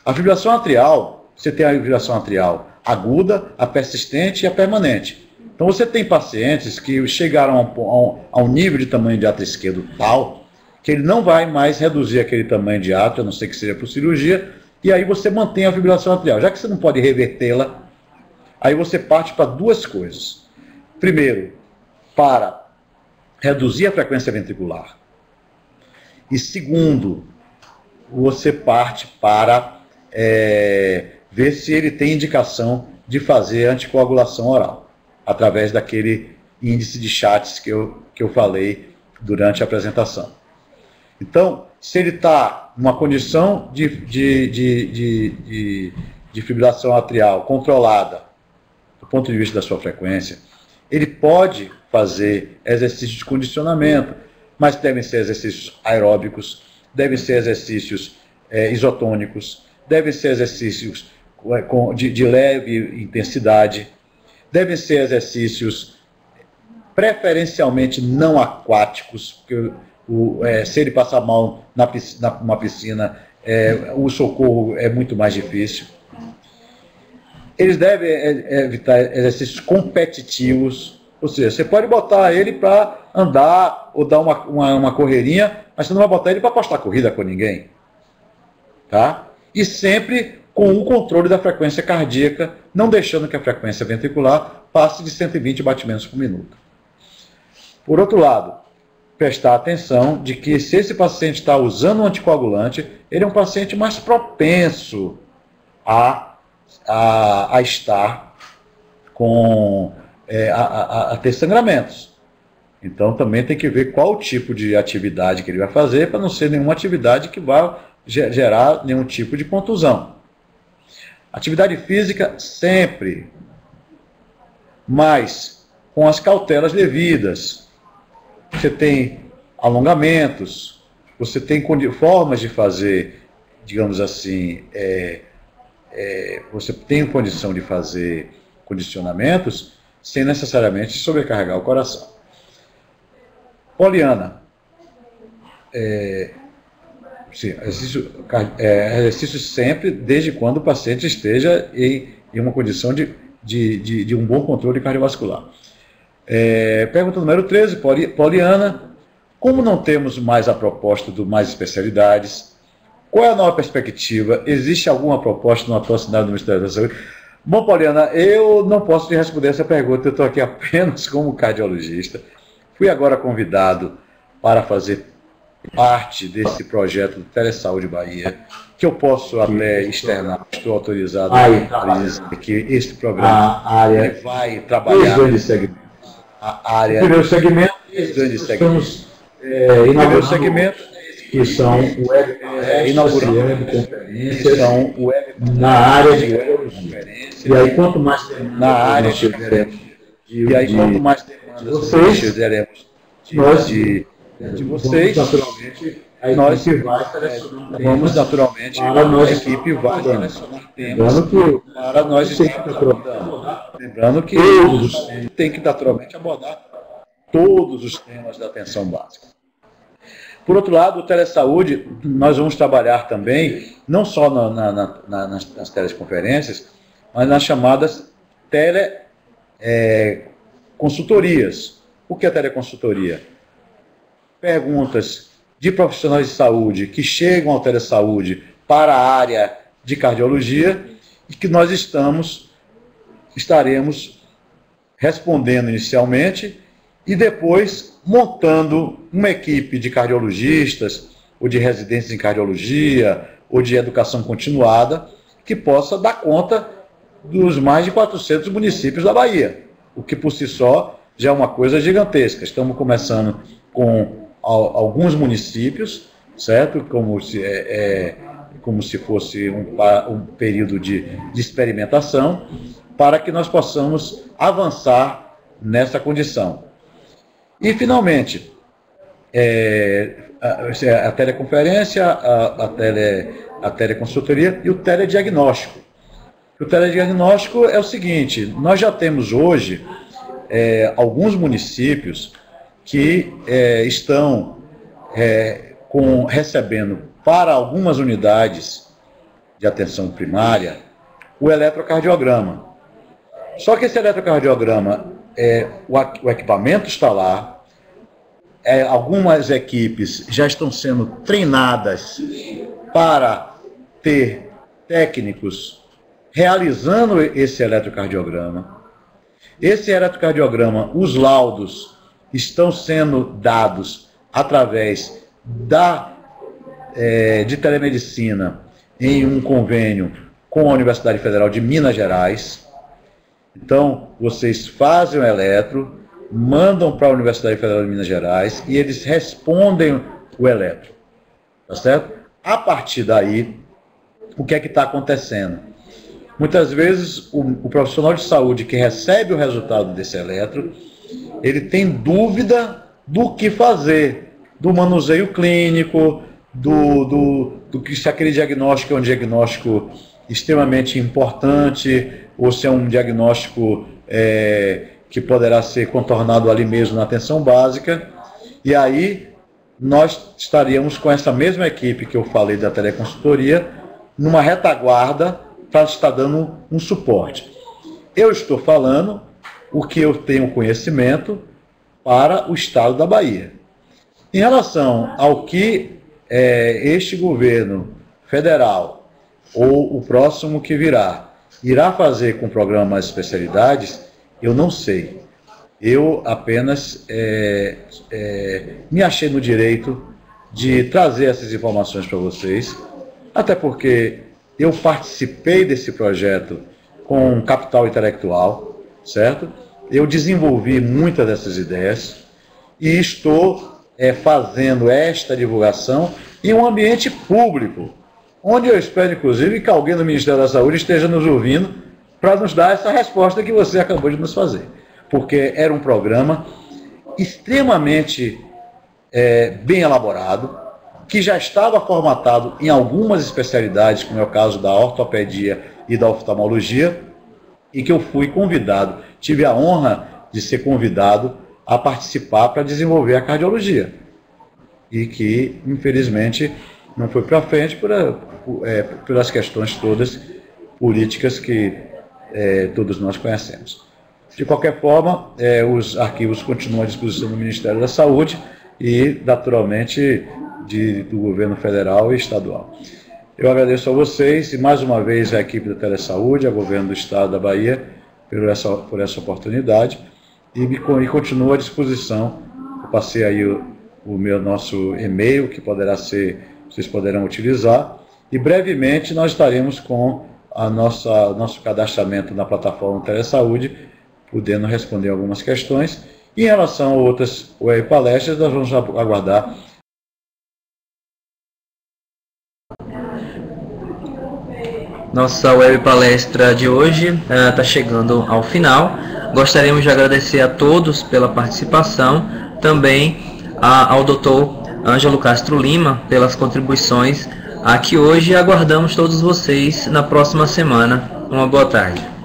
[SPEAKER 2] A fibrilação atrial, você tem a fibrilação atrial aguda, a persistente e a permanente. Então você tem pacientes que chegaram a um nível de tamanho de átrio esquerdo tal, que ele não vai mais reduzir aquele tamanho de átrio, a não ser que seja por cirurgia, e aí você mantém a fibrilação atrial. Já que você não pode revertê-la, aí você parte para duas coisas. Primeiro, para reduzir a frequência ventricular. E segundo, você parte para ver se ele tem indicação de fazer anticoagulação oral, através daquele índice de Shatz que eu falei durante a apresentação. Então, se ele está numa condição de fibrilação atrial controlada, do ponto de vista da sua frequência, ele pode fazer exercícios de condicionamento, mas devem ser exercícios aeróbicos, devem ser exercícios isotônicos, devem ser exercícios de leve intensidade, devem ser exercícios preferencialmente não aquáticos, porque se ele passar mal numa piscina, o socorro é muito mais difícil. Eles devem evitar exercícios competitivos, ou seja, você pode botar ele para andar ou dar uma correirinha, mas você não vai botar ele para apostar corrida com ninguém. Tá? E sempre com o controle da frequência cardíaca, não deixando que a frequência ventricular passe de 120 batimentos por minuto. Por outro lado, prestar atenção de que se esse paciente está usando um anticoagulante, ele é um paciente mais propenso a estar com a ter sangramentos. Então também tem que ver qual tipo de atividade que ele vai fazer, para não ser nenhuma atividade que vá gerar nenhum tipo de contusão. Atividade física sempre, mas com as cautelas devidas. Você tem alongamentos, você tem formas de fazer, digamos assim, você tem condição de fazer condicionamentos sem necessariamente sobrecarregar o coração. Poliana, sim, exercício sempre, desde quando o paciente esteja em uma condição de um bom controle cardiovascular. Pergunta número 13, Poliana, como não temos mais a proposta do Mais Especialidades, qual é a nova perspectiva? Existe alguma proposta no atual cenário do Ministério da Saúde? Bom, Poliana, eu não posso te responder essa pergunta, eu estou aqui apenas como cardiologista. Fui agora convidado para fazer parte desse projeto do Telesaúde Bahia, que eu posso até externar, estou autorizado para dizer que este programa vai trabalhar a área
[SPEAKER 1] primeiro segmento,
[SPEAKER 2] estamos
[SPEAKER 1] primeiro segmento,
[SPEAKER 2] que são
[SPEAKER 1] inaugurando conferências na área de conferência. E aí quanto mais
[SPEAKER 2] na área de
[SPEAKER 1] e aí quanto mais
[SPEAKER 2] vocês fizeremos de vocês,
[SPEAKER 1] naturalmente,
[SPEAKER 2] nós vamos naturalmente, a equipe vai selecionar temas para nós estarmos abordando. Lembrando que tem que naturalmente abordar todos os temas da atenção básica. Por outro lado, o telesaúde, nós vamos trabalhar também, não só nas teleconferências, mas nas chamadas teleconsultorias. O que é teleconsultoria? Perguntas de profissionais de saúde que chegam ao telesaúde para a área de cardiologia e que nós estaremos respondendo inicialmente e depois montando uma equipe de cardiologistas, ou de residentes em cardiologia, ou de educação continuada, que possa dar conta dos mais de 400 municípios da Bahia, o que por si só já é uma coisa gigantesca. Estamos começando com alguns municípios, certo? Como se fosse um período de experimentação, para que nós possamos avançar nessa condição. E, finalmente, a teleconferência, a teleconsultoria e o telediagnóstico. O telediagnóstico é o seguinte: nós já temos hoje alguns municípios que estão recebendo para algumas unidades de atenção primária o eletrocardiograma. Só que esse eletrocardiograma, o equipamento está lá, algumas equipes já estão sendo treinadas para ter técnicos realizando esse eletrocardiograma. Esse eletrocardiograma, os laudos estão sendo dados através de telemedicina em um convênio com a Universidade Federal de Minas Gerais. Então, vocês fazem o eletro, mandam para a Universidade Federal de Minas Gerais e eles respondem o eletro. Tá certo? A partir daí, o que é que está acontecendo? Muitas vezes, o profissional de saúde que recebe o resultado desse eletro, ele tem dúvida do que fazer, do manuseio clínico, do que se aquele diagnóstico é um diagnóstico extremamente importante, ou se é um diagnóstico que poderá ser contornado ali mesmo na atenção básica. E aí nós estaríamos com essa mesma equipe que eu falei da teleconsultoria, numa retaguarda para estar dando um suporte. Eu estou falando o que eu tenho conhecimento para o estado da Bahia. Em relação ao que este governo federal, ou o próximo que virá, irá fazer com o programa Mais Especialidades, eu não sei. Eu apenas me achei no direito de trazer essas informações para vocês, até porque eu participei desse projeto com capital intelectual, certo? Eu desenvolvi muitas dessas ideias e estou fazendo esta divulgação em um ambiente público, onde eu espero, inclusive, que alguém do Ministério da Saúde esteja nos ouvindo para nos dar essa resposta que você acabou de nos fazer. Porque era um programa extremamente bem elaborado, que já estava formatado em algumas especialidades, como é o caso da ortopedia e da oftalmologia, e que eu fui convidado, tive a honra de ser convidado a participar para desenvolver a cardiologia. E que, infelizmente, não foi para frente pelas questões todas políticas que todos nós conhecemos. De qualquer forma, os arquivos continuam à disposição do Ministério da Saúde e, naturalmente, do governo federal e estadual. Eu agradeço a vocês e, mais uma vez, a equipe da Telesaúde, ao governo do estado da Bahia, por essa oportunidade, e continuo à disposição. Eu passei aí nosso e-mail, que vocês poderão utilizar, e brevemente nós estaremos com nosso cadastramento na plataforma Telesaúde, podendo responder algumas questões. E em relação a outras palestras, nós vamos aguardar.
[SPEAKER 1] Nossa web palestra de hoje está chegando ao final. Gostaríamos de agradecer a todos pela participação, também ao Dr. Ângelo Castro Lima pelas contribuições aqui hoje. Aguardamos todos vocês na próxima semana. Uma boa tarde.